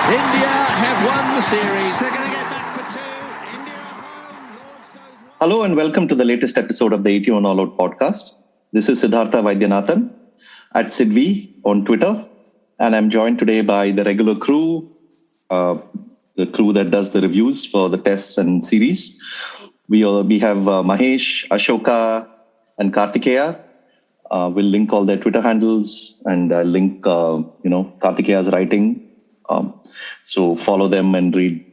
India have won the series. They're going to get back for two. India are home. Lords goes one. Hello and welcome to the latest episode of the 81 All Out podcast. This is Siddhartha Vaidyanathan at Sidvi on Twitter, and I'm joined today by the regular crew, the crew that does the reviews for the tests and series. We have Mahesh, Ashoka, and Kartikeya. We'll link all their Twitter handles and link, Kartikeya's writing. So follow them and read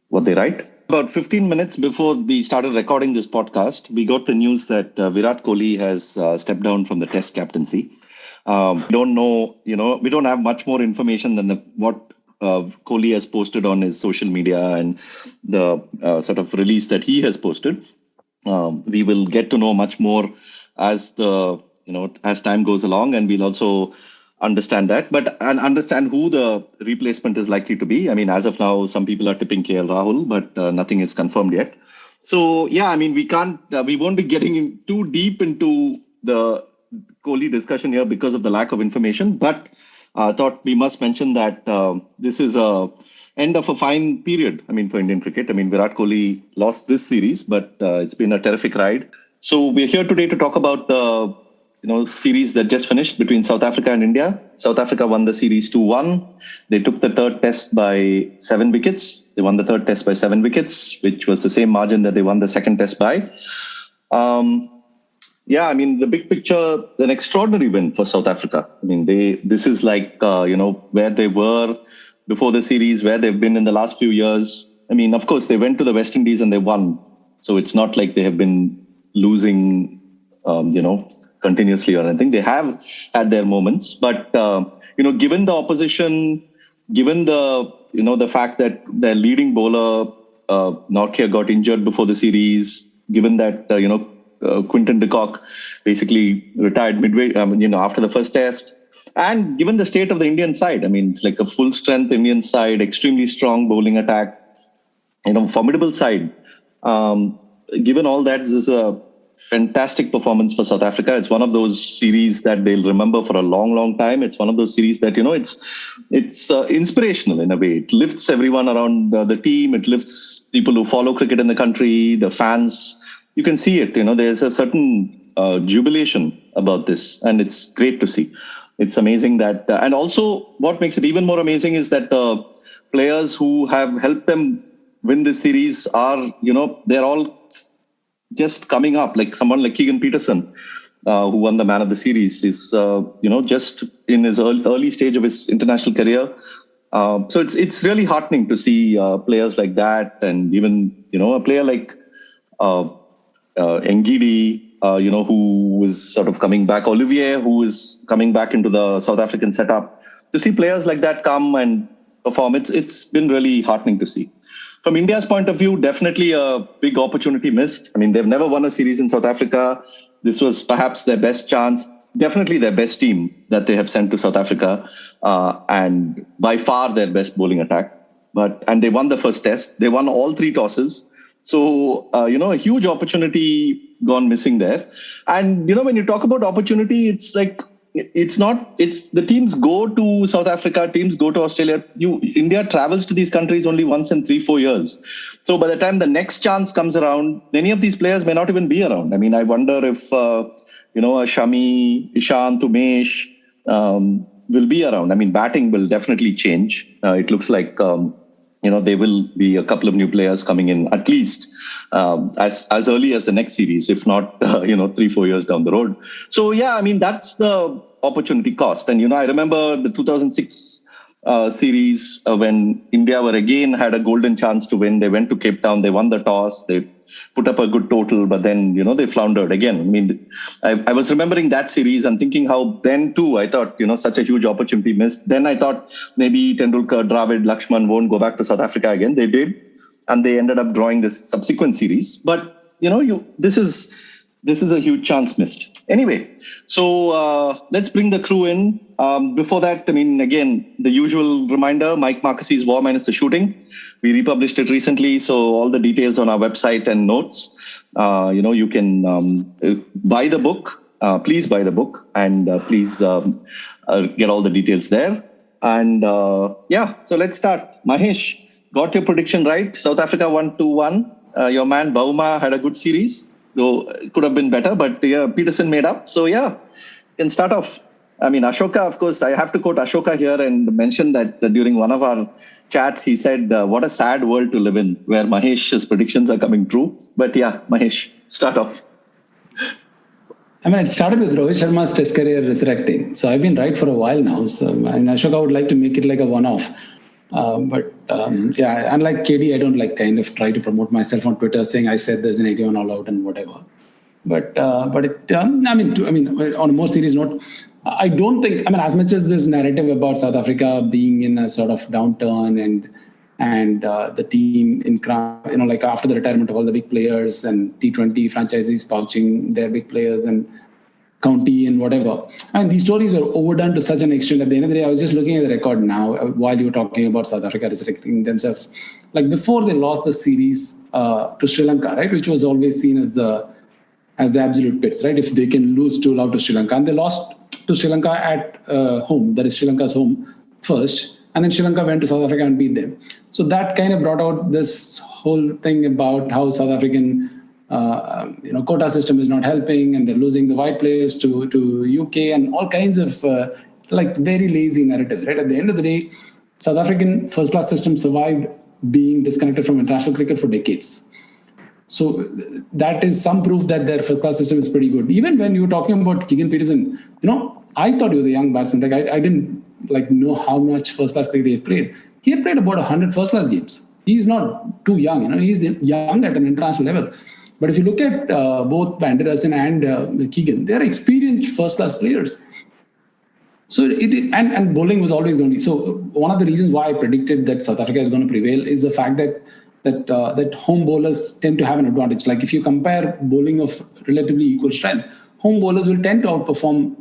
what they write. About 15 minutes before we started recording this podcast, we got the news that Virat Kohli has stepped down from the Test captaincy. We don't know, we don't have much more information than what Kohli has posted on his social media and the sort of release that he has posted. We will get to know much more as as time goes along, and we'll also understand that, and understand who the replacement is likely to be. I mean, as of now, some people are tipping KL Rahul, but nothing is confirmed yet. So, yeah, I mean, we won't be getting too deep into the Kohli discussion here because of the lack of information. But I thought we must mention that this is a end of a fine period. I mean, for Indian cricket. I mean, Virat Kohli lost this series, but it's been a terrific ride. So we're here today to talk about the series that just finished between South Africa and India. South Africa won the series 2-1. They took the third test by 7 wickets. They won the third test by 7 wickets, which was the same margin that they won the second test by. I mean, the big picture, an extraordinary win for South Africa. I mean, this is like, where they were before the series, where they've been in the last few years. I mean, of course, they went to the West Indies and they won. So it's not like they have been losing, continuously or anything. They have had their moments, but given the opposition, given the fact that their leading bowler Nortje got injured before the series, given that Quinton de Kock basically retired midway, after the first test, and given the state of the Indian side, I mean, it's like a full strength Indian side, extremely strong bowling attack, formidable side. Given all that, this is a fantastic performance for South Africa. It's one of those series that they'll remember for a long, long time. It's one of those series that, it's inspirational in a way. It lifts everyone around the team. It lifts people who follow cricket in the country, the fans. You can see it, there's a certain jubilation about this, and it's great to see. It's amazing that, and also what makes it even more amazing is that the players who have helped them win this series are, they're all just coming up, like someone like Keegan Petersen, who won the man of the series, is just in his early stage of his international career. So it's really heartening to see players like that, and even a player like Ngidi, who is sort of coming back, Olivier, who is coming back into the South African setup. To see players like that come and perform, it's been really heartening to see. From India's point of view, definitely a big opportunity missed. I mean, they've never won a series in South Africa. This was perhaps their best chance, definitely their best team that they have sent to South Africa, and by far their best bowling attack. And they won the first test. They won all 3 tosses. So, a huge opportunity gone missing there. And, when you talk about opportunity, it's like, it's the teams go to South Africa, teams go to Australia. India travels to these countries only once in 3-4 years. So by the time the next chance comes around, many of these players may not even be around. I mean, I wonder if, a Shami, Ishant, Umesh will be around. I mean, batting will definitely change. It looks like, there will be a couple of new players coming in, at least as early as the next series, if not, 3-4 years down the road. So, yeah, I mean, that's the opportunity cost. And, I remember the 2006 series when India had a golden chance to win. They went to Cape Town. They won the toss. They put up a good total, but then, they floundered again. I mean, I was remembering that series and thinking how then too, I thought, such a huge opportunity missed. Then I thought maybe Tendulkar, Dravid, Lakshman won't go back to South Africa again. They did. And they ended up drawing this subsequent series. But, this is a huge chance missed. Anyway, so let's bring the crew in. Before that, I mean, again, the usual reminder, Mike Marquis's War Minus the Shooting. We republished it recently, so all the details on our website and notes. You can buy the book. Please buy the book and please get all the details there. And so let's start. Mahesh, got your prediction right. South Africa won 2-1. Your man Bauma had a good series, though it could have been better, but Petersen made up. So can start off. I mean, Ashoka, of course, I have to quote Ashoka here and mention that during one of our chats, he said, what a sad world to live in, where Mahesh's predictions are coming true. But Mahesh, start off. I mean, it started with Rohit Sharma's test career resurrecting. So I've been right for a while now. So Ashoka would like to make it like a one-off. But unlike KD, I don't kind of try to promote myself on Twitter saying I said there's an 81 all out and whatever. But on a more serious note, I don't think, as much as this narrative about South Africa being in a sort of downturn and the team in after the retirement of all the big players and T20 franchisees pouching their big players and county and whatever. These stories were overdone to such an extent. At the end of the day, I was just looking at the record now while you were talking about South Africa resurrecting themselves. Before they lost the series to Sri Lanka, right, which was always seen as the absolute pits, right? If they can lose 2-0 to Sri Lanka, and they lost to Sri Lanka at home, that is Sri Lanka's home first, and then Sri Lanka went to South Africa and beat them. So that kind of brought out this whole thing about how South African quota system is not helping, and they're losing the white players to UK and all kinds of very lazy narratives, right? At the end of the day, South African first class system survived being disconnected from international cricket for decades. So that is some proof that their first class system is pretty good. Even when you were talking about Keegan Petersen, I thought he was a young batsman. I didn't know how much first class cricket he had played. He had played about 100 first class games. He's not too young, he's young at an international level. But if you look at both Anderson and Keegan, they're experienced first class players. So and bowling was always going to be. So one of the reasons why I predicted that South Africa is going to prevail is the fact that home bowlers tend to have an advantage. If you compare bowling of relatively equal strength, home bowlers will tend to outperform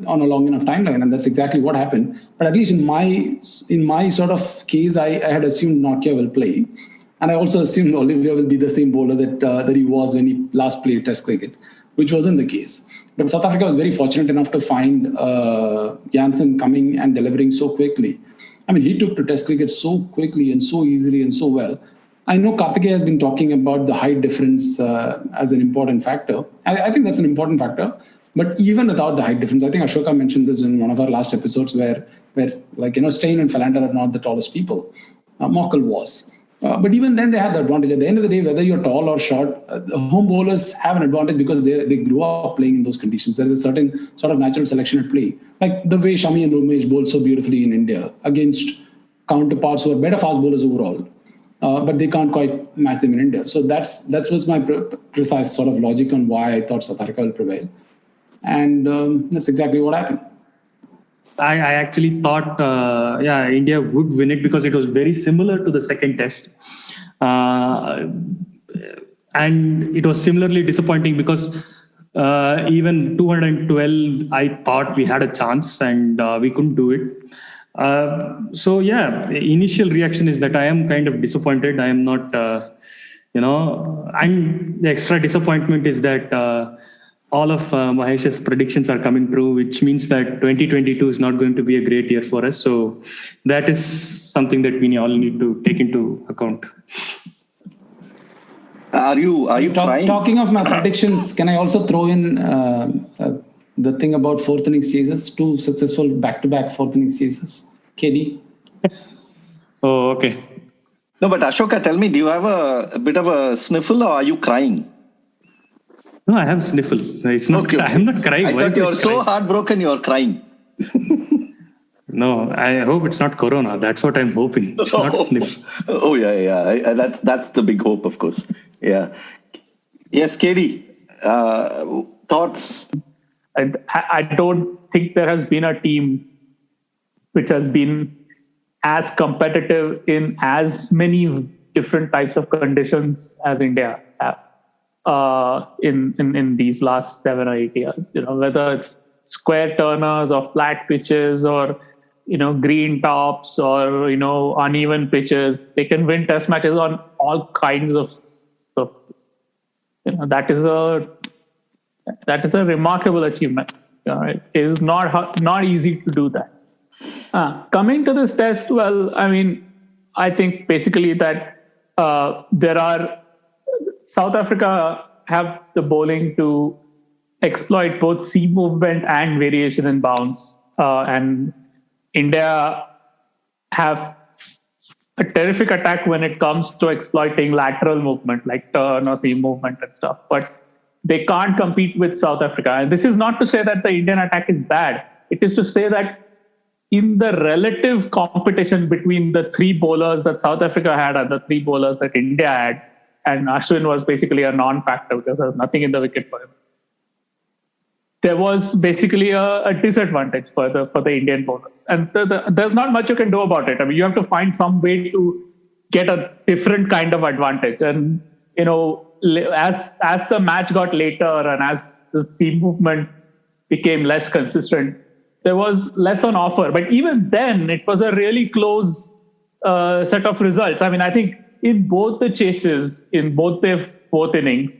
on a long enough timeline, and that's exactly what happened. But at least in my sort of case, I had assumed Nokia will play, and I also assumed Olivier will be the same bowler that he was when he last played Test cricket, which wasn't the case. But South Africa was very fortunate enough to find Janssen coming and delivering so quickly. He took to Test cricket so quickly and so easily and so well. I know Karthikeya has been talking about the height difference as an important factor. I think that's an important factor. But even without the height difference, I think Ashoka mentioned this in one of our last episodes where Steyn and Philander are not the tallest people. Mockle was. But even then, they had the advantage. At the end of the day, whether you're tall or short, home bowlers have an advantage because they grew up playing in those conditions. There is a certain sort of natural selection at play. Like the way Shami and Romesh bowl so beautifully in India against counterparts who are better fast bowlers overall. But they can't quite match them in India. So that was my precise sort of logic on why I thought South Africa will prevail. And that's exactly what happened. I actually thought, India would win it because it was very similar to the second test. And it was similarly disappointing because even 212, I thought we had a chance and we couldn't do it. The initial reaction is that I am kind of disappointed. I am not, and the extra disappointment is that all of Mahesh's predictions are coming true, which means that 2022 is not going to be a great year for us. So that is something that we all need to take into account. Are you trying? Talking of my predictions, can I also throw in the thing about fourth innings chases? 2 successful back-to-back fourth innings chases. KD? Oh, okay. No, but Ashoka, tell me, do you have a bit of a sniffle or are you crying? No, I have sniffle. It's not. Okay. I'm not crying. I thought you were so heartbroken you are crying. No, I hope it's not Corona. That's what I'm hoping. It's not sniff. Oh yeah. That's the big hope, of course. Yeah. Yes, KD. Thoughts? I don't think there has been a team which has been as competitive in as many different types of conditions as India have. In these last 7 or 8 years, whether it's square turners or flat pitches or green tops or uneven pitches, they can win test matches on all kinds of stuff. That is a remarkable achievement. It is not easy to do that. Coming to this test, well, I mean, I think basically that South Africa have the bowling to exploit both seam movement and variation in bounce. And India have a terrific attack when it comes to exploiting lateral movement, like turn or seam movement and stuff. But they can't compete with South Africa. And this is not to say that the Indian attack is bad. It is to say that in the relative competition between the three bowlers that South Africa had and the three bowlers that India had, and Ashwin was basically a non-factor because there was nothing in the wicket for him. There was basically a disadvantage for the Indian bowlers, and there's not much you can do about it. I mean, you have to find some way to get a different kind of advantage. And as the match got later and as the seam movement became less consistent, there was less on offer. But even then, it was a really close set of results. I mean, I think in both the chases, in both their fourth innings,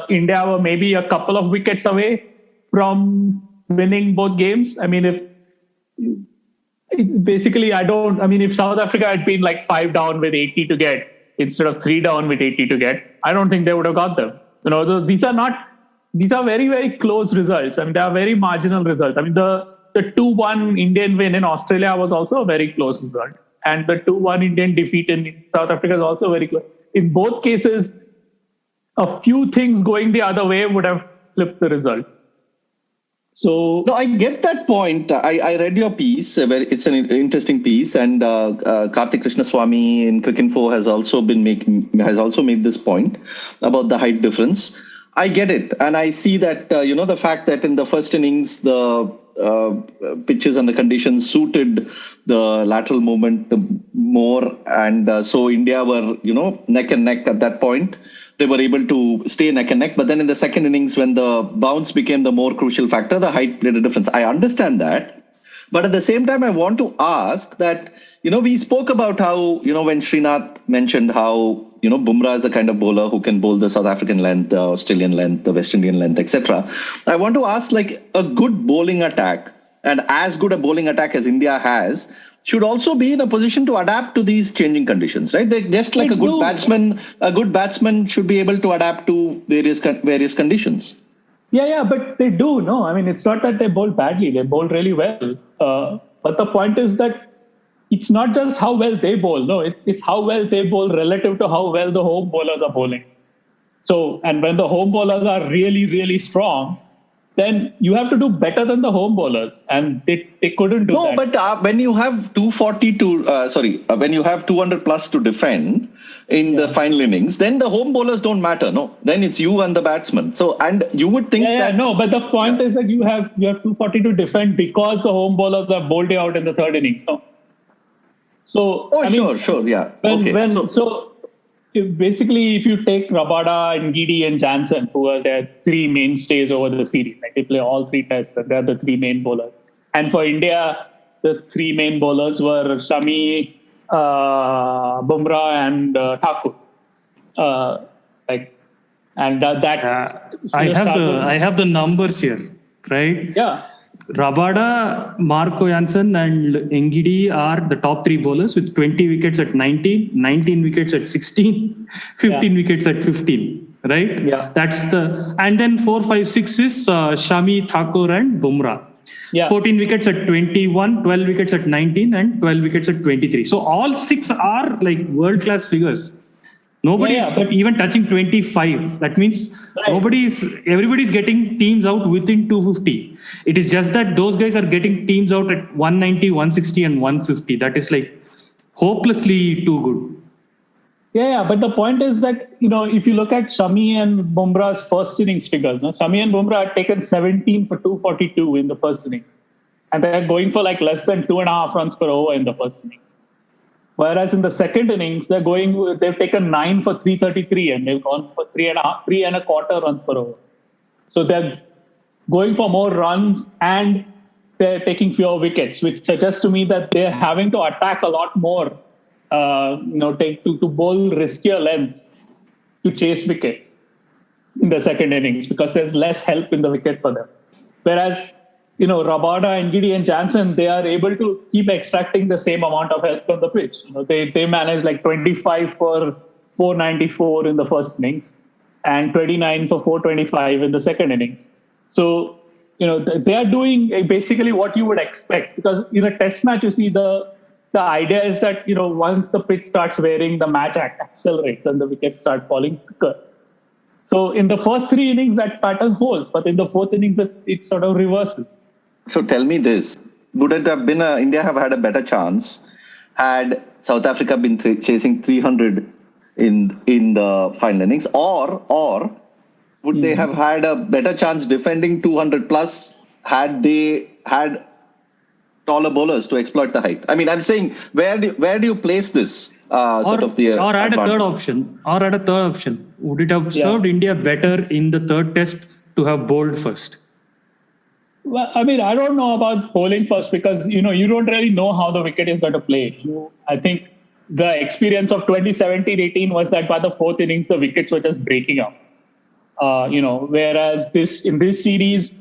India were maybe a couple of wickets away from winning both games. I mean, if South Africa had been like 5 down with 80 to get instead of 3 down with 80 to get, I don't think they would have got them. These are very, very close results. I mean, they are very marginal results. I mean, the 2-1 Indian win in Australia was also a very close result. And the 2-1 Indian defeat in South Africa is also very close. In both cases, a few things going the other way would have flipped the result. So no, I get that point. I read your piece. It's an interesting piece, and Karthik Krishnaswamy in Cricinfo has also made this point about the height difference. I get it, and I see that the fact that in the first innings the pitches and the conditions suited the lateral movement more, and so India were neck and neck at that point. They were able to stay neck and neck. But then in the second innings, when the bounce became the more crucial factor, the height played a difference. I understand that. But at the same time, I want to ask that, we spoke about how, when Srinath mentioned how, Bumrah is the kind of bowler who can bowl the South African length, the Australian length, the West Indian length, etc. I want to ask, like, a good bowling attack, and as good a bowling attack as India has, should also be in a position to adapt to these changing conditions, right? They just like a good batsman should be able to adapt to various conditions. Yeah, but they do. No, I mean, it's not that they bowl badly; they bowl really well. But the point is that it's not just how well they bowl. No, it's how well they bowl relative to how well the home bowlers are bowling. So, and when the home bowlers are really, really strong, then you have to do better than the home bowlers, and they couldn't do that. No, but when you have when you have 200 plus to defend in the final innings, then the home bowlers don't matter. No, then it's you and the batsman. So, and you would think but the point is that you have 240 to defend because the home bowlers have bowled you out in the third innings. No. So, sure, yeah. Basically, if you take Rabada and Gidi and Jansen, who are their three mainstays over the series, like they play all three tests, and they're the three main bowlers. And for India, the three main bowlers were Shami, Bumrah, and Thakur. I have the numbers here, right? Yeah. Rabada, Marco Jansen and Ngidi are the top three bowlers with 20 wickets at 19, 19 wickets at 16, 15 wickets at 15, right? Yeah. And then 4, 5, 6 is Shami, Thakur and Bumrah. Yeah. 14 wickets at 21, 12 wickets at 19 and 12 wickets at 23. So all 6 are like world-class figures. Nobody is even touching 25. That means everybody's getting teams out within 250. It is just that those guys are getting teams out at 190, 160 and 150. That is like hopelessly too good. Yeah. But the point is that, if you look at Shami and Bumrah's first innings figures, Shami and Bumrah had taken 17 for 242 in the first inning. And they're going for like less than 2.5 runs per over in the first inning. Whereas in the second innings, they've taken 9 for 333 and they've gone for 3.25 runs per over. So they're going for more runs and they're taking fewer wickets, which suggests to me that they're having to attack a lot more, to bowl riskier lengths to chase wickets in the second innings because there's less help in the wicket for them. Whereas Rabada, Ngidi and Jansen, they are able to keep extracting the same amount of health from the pitch. They manage like 25 for 494 in the first innings and 29 for 425 in the second innings. So, they are doing basically what you would expect, because in a test match, you see the idea is that, once the pitch starts wearing, the match accelerates and the wickets start falling quicker. So in the first three innings, that pattern holds, but in the fourth innings, it sort of reverses. So tell me this, would it have been India have had a better chance had South Africa been chasing 300 in the final innings, or would they have had a better chance defending 200 plus had they had taller bowlers to exploit the height? I mean, I'm saying, where do you place this? Or add a third option. Would it have served India better in the third test to have bowled first? Well, I mean, I don't know about bowling first, because, you don't really know how the wicket is going to play. I think the experience of 2017-18 was that by the fourth innings, the wickets were just breaking up. Whereas in this series,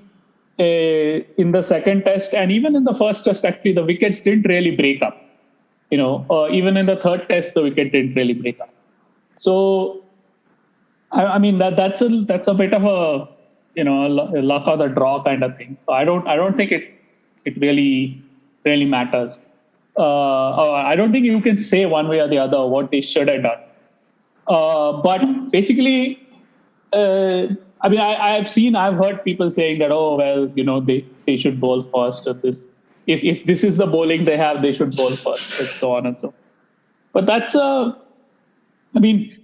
in the second test and even in the first test, actually, the wickets didn't really break up. Even in the third test, the wicket didn't really break up. So, I mean, that's a bit of a luck of the draw kind of thing. So I don't think it really matters. I don't think you can say one way or the other what they should have done. But basically, I mean, I've heard people saying that, they should bowl first, or this. If this is the bowling they have, they should bowl first, and so on and so on. But that's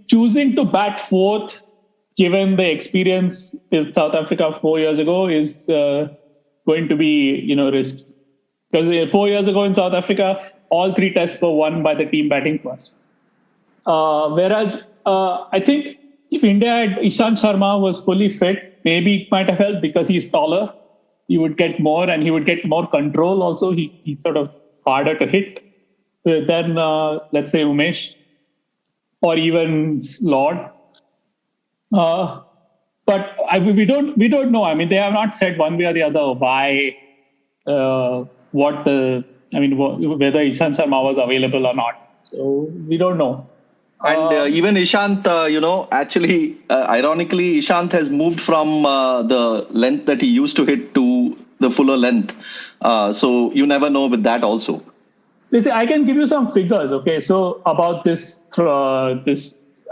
choosing to bat fourth, given the experience with South Africa 4 years ago, is going to be, risky. Because 4 years ago in South Africa, all three tests were won by the team batting first. Whereas I think if India had Ishant Sharma was fully fit, maybe it might have helped, because he's taller. He would get more, and he would get more control also. He's sort of harder to hit than, let's say, Umesh or even Lord. But we don't know. I mean, they have not said one way or the other why, whether Ishant Sharma was available or not. So we don't know. And even Ishant, actually, ironically, Ishant has moved from the length that he used to hit to the fuller length. So you never know with that also. Listen, I can give you some figures. Okay, so about this,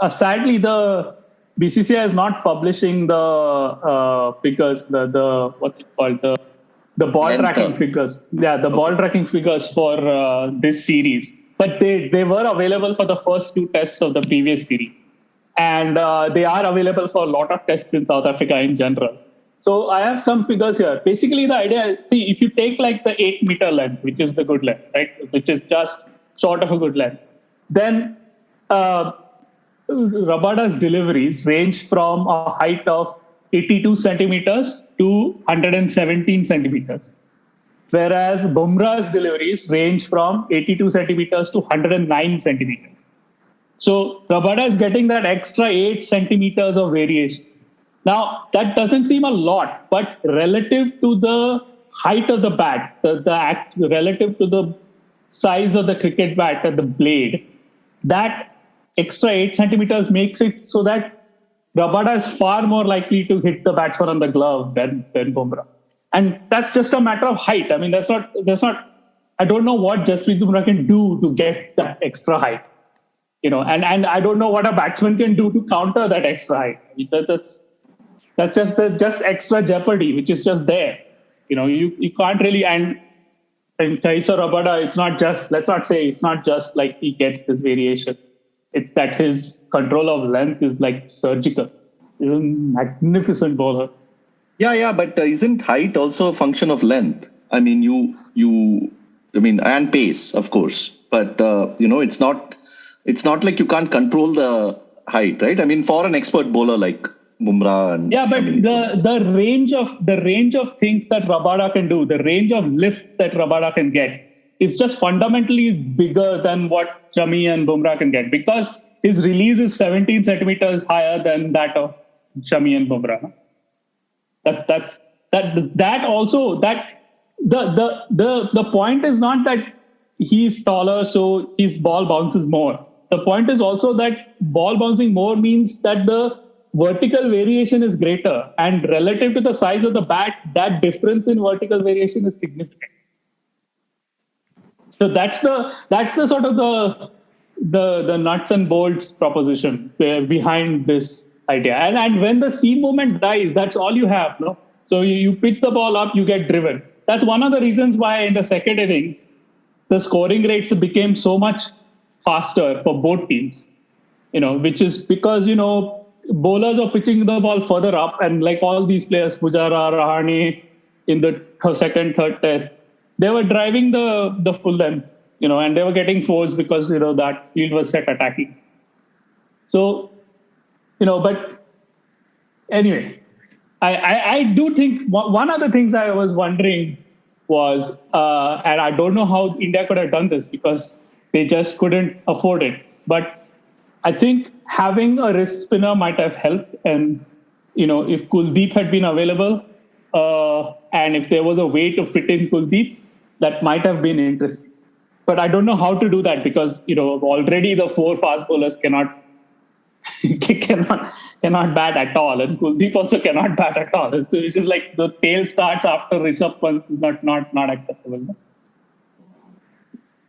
sadly, the BCCI is not publishing the figures. The what's it called? The ball tracking figures. Yeah, the ball tracking figures for this series. But they were available for the first two tests of the previous series. And they are available for a lot of tests in South Africa in general. So I have some figures here. Basically, the idea is, see, if you take like the 8-meter length, which is the good length, right? Which is just short of a good length, then Rabada's deliveries range from a height of 82 centimeters to 117 centimeters. Whereas Bumrah's deliveries range from 82 centimeters to 109 centimeters. So Rabada is getting that extra 8 centimeters of variation. Now, that doesn't seem a lot, but relative to the height of the bat, relative to the size of the cricket bat and the blade, that extra 8 centimeters makes it so that Rabada is far more likely to hit the batsman on the glove than Bumrah. And that's just a matter of height. I mean, that's not. I don't know what Jasprit Bumrah can do to get that extra height, and I don't know what a batsman can do to counter that extra height. I mean, that's just extra jeopardy, which is just there. You can't really. And Taisar Rabada, it's not just. Let's not say it's not just like he gets this variation. It's that his control of length is like surgical. He's a magnificent bowler. Yeah, but isn't height also a function of length? I mean, and pace, of course. But it's not like you can't control the height, right? I mean, for an expert bowler like Bumrah and but the range of things that Rabada can do, the range of lift that Rabada can get, is just fundamentally bigger than what Shami and Bumrah can get, because his release is 17 centimeters higher than that of Shami and Bumrah. That the point is not that he's taller, so his ball bounces more. The point is also that ball bouncing more means that the vertical variation is greater, and relative to the size of the bat, that difference in vertical variation is significant. So that's the sort of the nuts and bolts proposition behind this idea. And when the seam movement dies, that's all you have, no? So you pitch the ball up, you get driven. That's one of the reasons why in the second innings, the scoring rates became so much faster for both teams, which is because, bowlers are pitching the ball further up, and like all these players, Pujara, Rahane, in the second, third test, they were driving the full length, and they were getting forced because, that field was set attacking. So, but anyway, I do think one of the things I was wondering was, and I don't know how India could have done this because they just couldn't afford it, but I think having a wrist spinner might have helped. And, if Kuldeep had been available, and if there was a way to fit in Kuldeep, that might have been interesting. But I don't know how to do that because, already the 4 fast bowlers cannot bat at all. And Kuldeep also cannot bat at all. So it's just like the tail starts after Rishabh Pant is not acceptable. No?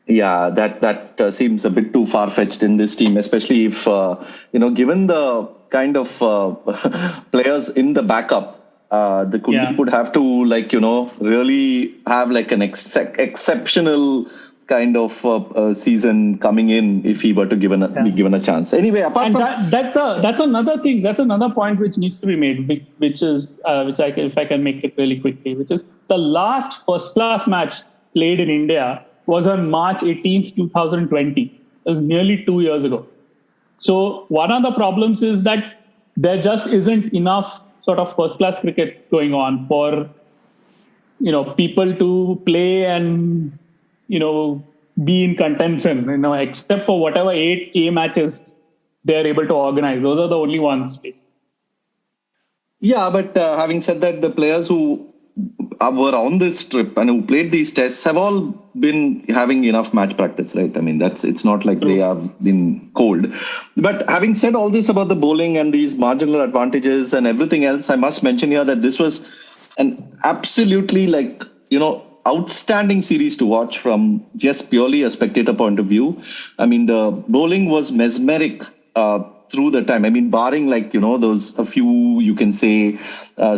Yeah, that seems a bit too far-fetched in this team, especially if, given the kind of players in the backup, the Kuldeep would have to, really have like an exceptional kind of season coming in if he were to be given a chance. Anyway, apart from that's another thing. That's another point which needs to be made, which is if I can make it really quickly, which is the last first-class match played in India was on March 18th, 2020. It was nearly 2 years ago. So one of the problems is that there just isn't enough sort of first-class cricket going on for, people to play and, be in contention, except for whatever 8 A matches they're able to organize. Those are the only ones, basically. Yeah, but having said that, the players who were on this trip and who played these tests have all been having enough match practice, right? I mean, it's not like they have been cold. But having said all this about the bowling and these marginal advantages and everything else, I must mention here that this was an absolutely outstanding series to watch from just purely a spectator point of view. I mean, the bowling was mesmeric through the time. I mean, barring those a few, you can say,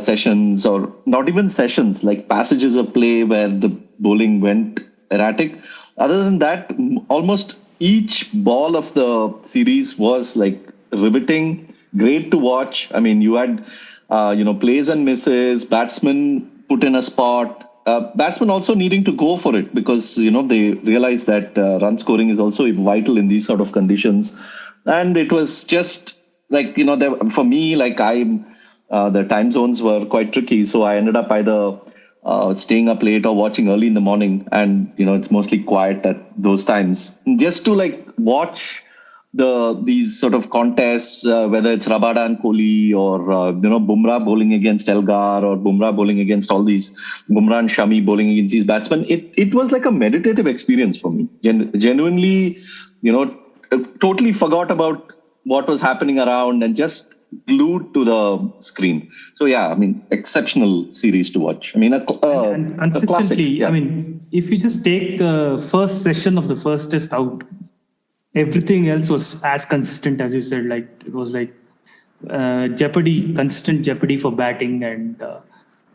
sessions or not even sessions, like passages of play where the bowling went erratic. Other than that, almost each ball of the series was riveting, great to watch. I mean, you had, plays and misses, batsmen put in a spot, batsmen also needing to go for it because, they realize that run scoring is also vital in these sort of conditions. And it was just for me, the time zones were quite tricky. So I ended up either staying up late or watching early in the morning. And, it's mostly quiet at those times. Just to watch these sort of contests, whether it's Rabada and Kohli or, Bumrah bowling against Elgar or Bumrah bowling against all these, Bumrah and Shami bowling against these batsmen. It was like a meditative experience for me. Genuinely, totally forgot about what was happening around and just glued to the screen. So yeah, I mean, exceptional series to watch. I mean, a classic. Yeah. I mean, if you just take the first session of the first test out, everything else was as consistent as you said. It was consistent jeopardy for batting, and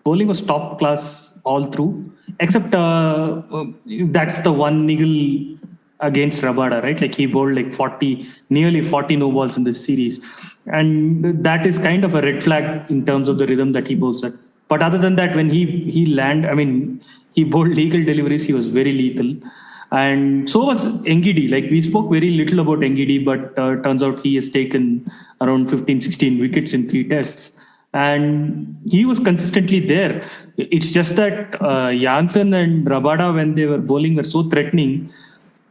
bowling was top class all through. Except that's the one niggle against Rabada, right? He bowled nearly 40 no balls in this series. And that is kind of a red flag in terms of the rhythm that he bowls at. But other than that, when he bowled legal deliveries, he was very lethal. And so was Ngidi. We spoke very little about Ngidi, but turns out he has taken around 15, 16 wickets in 3 tests. And he was consistently there. It's just that Jansen and Rabada, when they were bowling, were so threatening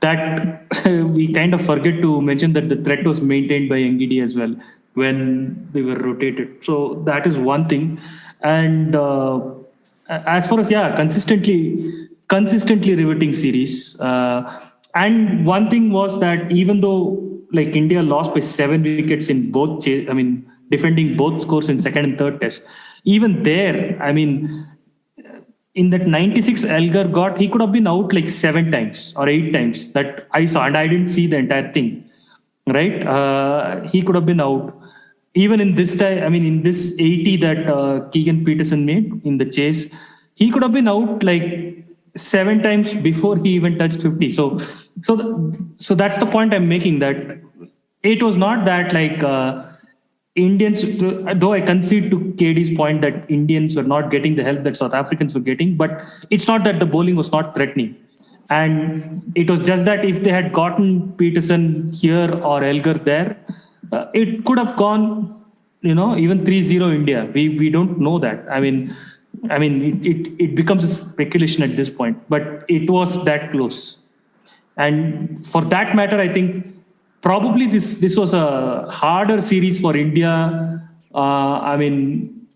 that we kind of forget to mention that the threat was maintained by Ngidi as well when they were rotated. So that is one thing. And as far as consistently riveting series. And one thing was that even though like India lost by 7 wickets in both, defending both scores in second and third test, even there, in that 96 Elgar he could have been out like 7 times or 8 times that I saw, and I didn't see the entire thing, right? He could have been out. Even in this time, in this 80 that Keegan Petersen made in the chase, he could have been out like 7 times before he even touched 50. So that's the point I'm making, that it was not that like Indians, though I concede to KD's point that Indians were not getting the help that South Africans were getting, but it's not that the bowling was not threatening. And it was just that if they had gotten Petersen here or Elgar there, it could have gone, even 3-0 India. We don't know that. It becomes a speculation at this point, but it was that close. And for that matter, I think probably this was a harder series for India, than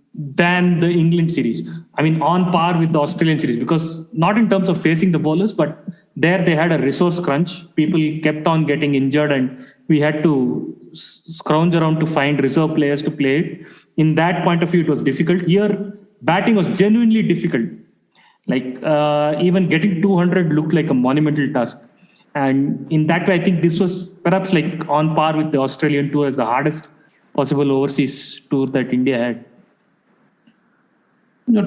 the England series. On par with the Australian series, because not in terms of facing the bowlers, but there they had a resource crunch. People kept on getting injured and we had to scrounge around to find reserve players to play it. In that point of view, it was difficult. Here, batting was genuinely difficult. Like even getting 200 looked like a monumental task. And in that way, I think this was perhaps like on par with the Australian tour as the hardest possible overseas tour that India had.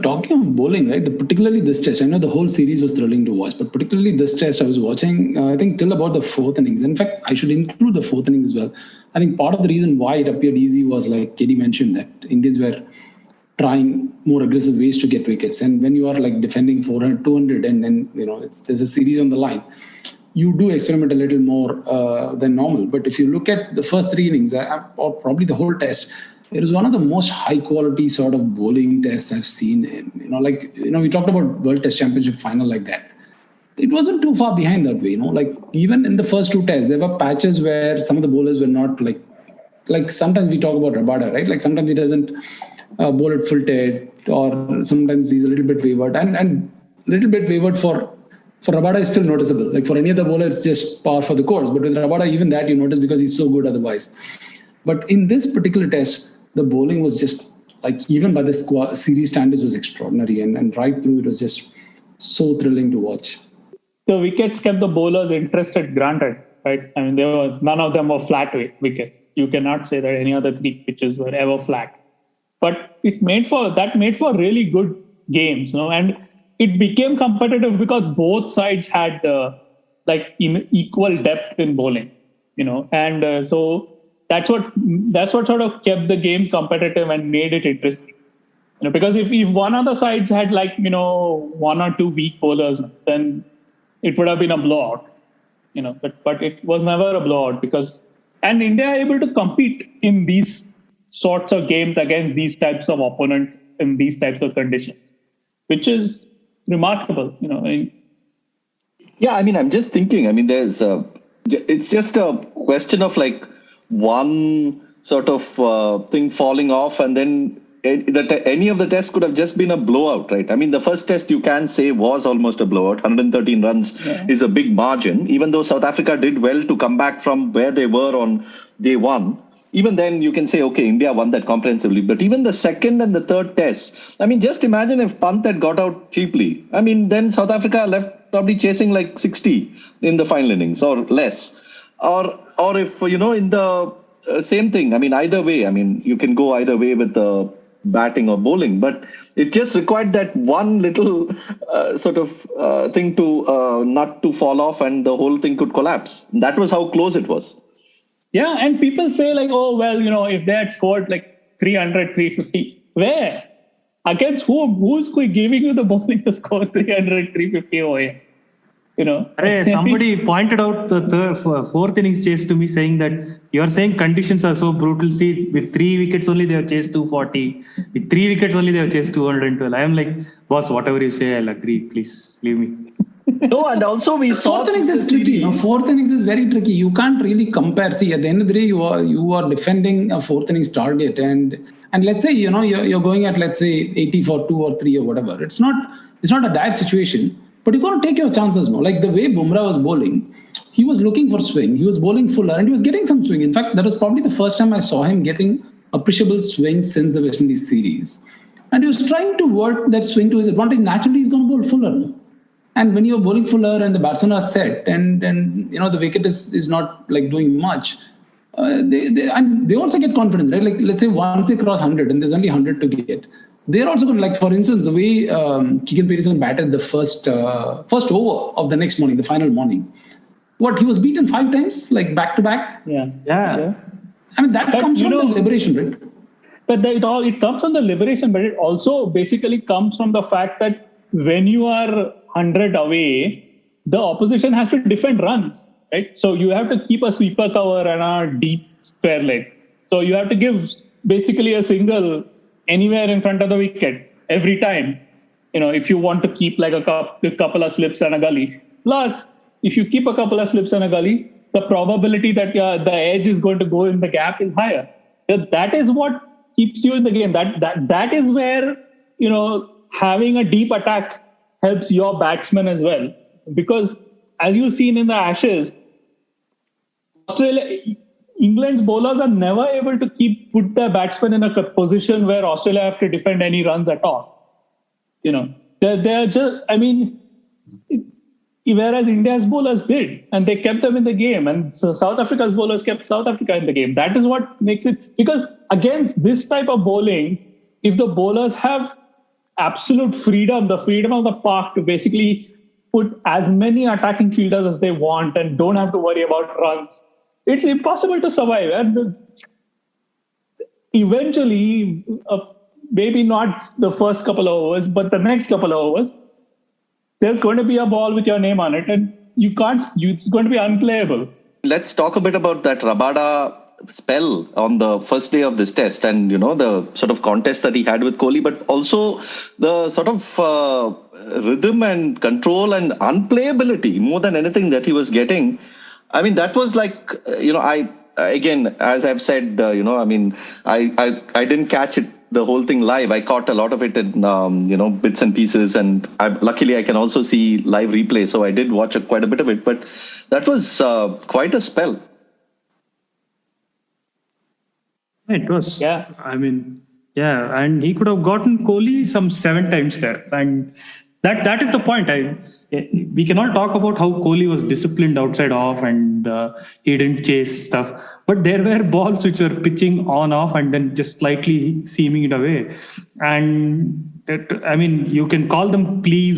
Talking of bowling, right? Particularly this test, I know the whole series was thrilling to watch, but particularly this test, I was watching, I think, till about the 4th innings. In fact, I should include the 4th innings as well. I think part of the reason why it appeared easy was, like KD mentioned, that Indians were trying more aggressive ways to get wickets. And when you are like defending 400, 200, and then, there's a series on the line, you do experiment a little more than normal. But if you look at the first 3 innings, or probably the whole test, it was one of the most high quality sort of bowling tests I've seen. We talked about World Test Championship final like that. It wasn't too far behind that way, even in the first 2 tests, there were patches where some of the bowlers were not like sometimes we talk about Rabada, right? Like sometimes he doesn't bowl it full tilt, or sometimes he's a little bit wavered, and little bit wavered for Rabada is still noticeable. Like for any other bowler, it's just par for the course. But with Rabada, even that you notice because he's so good otherwise. But in this particular test, the bowling was just like, even by the series standards, was extraordinary. And right through, it was just so thrilling to watch. The wickets kept the bowlers interested, granted, right? None of them were flat wickets. You cannot say that any other 3 pitches were ever flat. But it made for really good games, and it became competitive because both sides had equal depth in bowling, and so that's what sort of kept the games competitive and made it interesting. Because if one of the sides had 1 or 2 weak bowlers, then it would have been a blowout, but it was never a blowout and India are able to compete in these sorts of games against these types of opponents in these types of conditions, which is remarkable, Yeah, I'm just thinking, it's just a question of one sort of thing falling off, and then any of the tests could have just been a blowout, right? The first test you can say was almost a blowout. 113 runs is a big margin, even though South Africa did well to come back from where they were on day 1. Even then you can say, okay, India won that comprehensively. But even the second and the third test, just imagine if Pant had got out cheaply. Then South Africa left probably chasing 60 in the final innings or less. Or if, in the same thing, either way, you can go either way with the batting or bowling, but it just required that one little sort of thing to not to fall off, and the whole thing could collapse. That was how close it was. Yeah, and people say if they had scored 300, 350, where? Against whom? Who's giving you the bowling to score 300, 350 over here? Somebody pointed out the 4th innings chase to me, saying that you're saying conditions are so brutal. See, with 3 wickets only, they have chased 240. With 3 wickets only, they have chased 212. I am like, boss, whatever you say, I'll agree. Please leave me. No, and also we saw Fourth innings is tricky. Fourth innings is very tricky. You can't really compare. See, at the end of the day, you are defending a fourth innings target, and let's say you're going at, let's say, 80 for 2 or 3 or whatever. It's not a dire situation, but you got to take your chances. No, like the way Bumrah was bowling, he was looking for swing. He was bowling fuller, and he was getting some swing. In fact, that was probably the first time I saw him getting appreciable swing since the West Indies series. And he was trying to work that swing to his advantage. Naturally, he's going to bowl fuller. No? And when you're bowling fuller and the batsmen are set, and the wicket is not like doing much, they also get confidence, right? Like, let's say once they cross 100 and there's only 100 to get, they're also going to, like, for instance, the way Keegan Petersen batted the first over of the next morning, the final morning. He was beaten 5 times, like back to back. Yeah. I mean, that comes from the liberation, right? But it comes from the liberation, but it also basically comes from the fact that when you are 100 away, the opposition has to defend runs, right? So you have to keep a sweeper cover and a deep square leg. So you have to give basically a single anywhere in front of the wicket every time, if you want to keep like a couple of slips and a gully. Plus, if you keep a couple of slips and a gully, the probability that the edge is going to go in the gap is higher. That is what keeps you in the game. That is where, having a deep attack helps your batsmen as well. Because as you've seen in the Ashes, England's bowlers are never able to put their batsmen in a position where Australia have to defend any runs at all. They're just, whereas India's bowlers did, and they kept them in the game, and so South Africa's bowlers kept South Africa in the game. That is what makes it, because against this type of bowling, if the bowlers have absolute freedom, the freedom of the park to basically put as many attacking fielders as they want and don't have to worry about runs, it's impossible to survive. And eventually, maybe not the first couple of overs, but the next couple of overs, there's going to be a ball with your name on it, and it's going to be unplayable. Let's talk a bit about that Rabada spell on the first day of this test, and the sort of contest that he had with Kohli, but also the sort of rhythm and control and unplayability more than anything that he was getting. I mean, that was like, again, as I've said, I didn't catch it, the whole thing live. I caught a lot of it in, bits and pieces, and luckily I can also see live replay. So I did watch quite a bit of it, but that was quite a spell. It was. Yeah. And he could have gotten Kohli some 7 times there. And that is the point. We cannot talk about how Kohli was disciplined outside off and he didn't chase stuff. But there were balls which were pitching on off and then just slightly seaming it away. And you can call them plain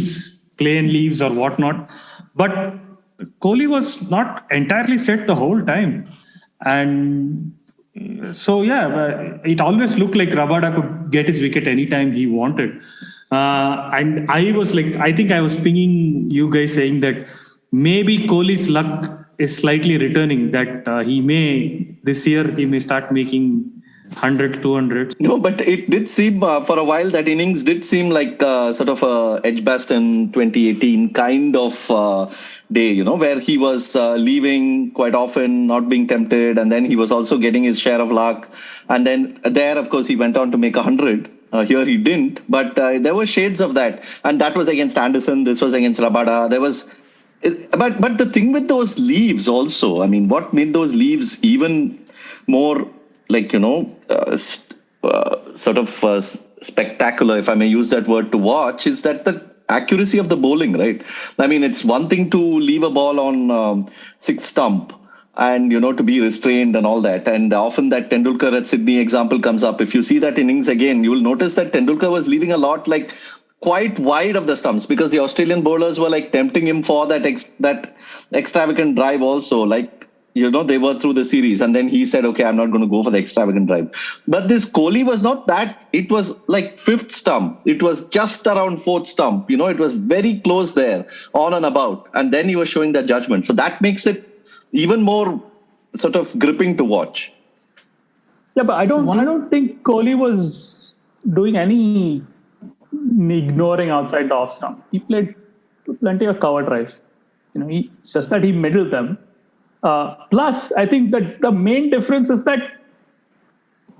leaves or whatnot. But Kohli was not entirely set the whole time. And so, it always looked like Rabada could get his wicket anytime he wanted. And I think I was pinging you guys saying that maybe Kohli's luck is slightly returning, that this year he may start making 100, 200. No, but it did seem for a while, that innings did seem like sort of a Edgbaston 2018 kind of day, where he was leaving quite often, not being tempted, and then he was also getting his share of luck. And then there, of course, he went on to make 100. Here he didn't, but there were shades of that. And that was against Anderson. This was against Rabada. There was, but the thing with those leaves also, what made those leaves even more like, sort of spectacular, if I may use that word, to watch, is that the accuracy of the bowling, right? It's one thing to leave a ball on 6th stump and, to be restrained and all that. And often that Tendulkar at Sydney example comes up. If you see that innings again, you will notice that Tendulkar was leaving a lot like quite wide of the stumps, because the Australian bowlers were like tempting him for that extravagant drive also, like, they were through the series, and then he said, okay, I'm not going to go for the extravagant drive. But this Kohli was not that. It was like 5th stump. It was just around 4th stump. It was very close there, on and about. And then he was showing that judgment. So that makes it even more sort of gripping to watch. Yeah, but I don't think Kohli was doing any ignoring outside the off stump. He played plenty of cover drives. It's just that he middled them. Plus, I think that the main difference is that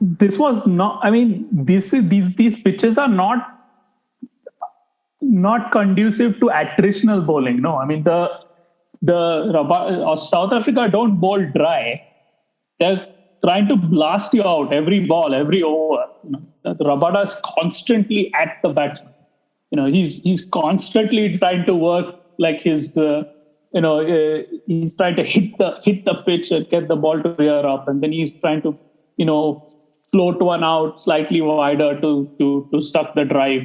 this was not. I mean, these pitches are not conducive to attritional bowling. No, I mean the South Africa don't bowl dry. They're trying to blast you out every ball, every over. Rabada is constantly at the batsman. He's constantly trying to work like his. He's trying to hit the pitch and get the ball to rear up, and then he's trying to float one out slightly wider to suck the drive.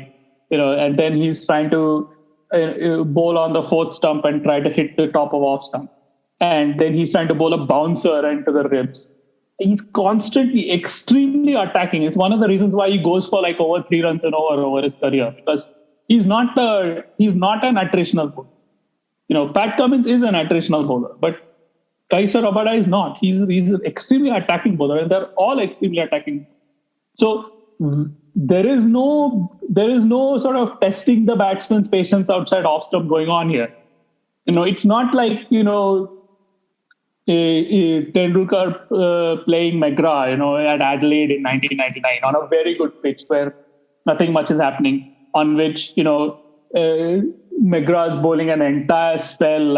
And then he's trying to bowl on the fourth stump and try to hit the top of off stump. And then he's trying to bowl a bouncer into the ribs. He's constantly extremely attacking. It's one of the reasons why he goes for like over 3 runs and over his career, because he's not an attritional bowler. Pat Cummins is an attritional bowler, but Kaiser Rabada is not. He's an extremely attacking bowler, and they're all extremely attacking. So there is no sort of testing the batsman's patience outside off stump going on here. It's not like Tendulkar playing McGrath, at Adelaide in 1999 on a very good pitch where nothing much is happening, on which McGrath's bowling an entire spell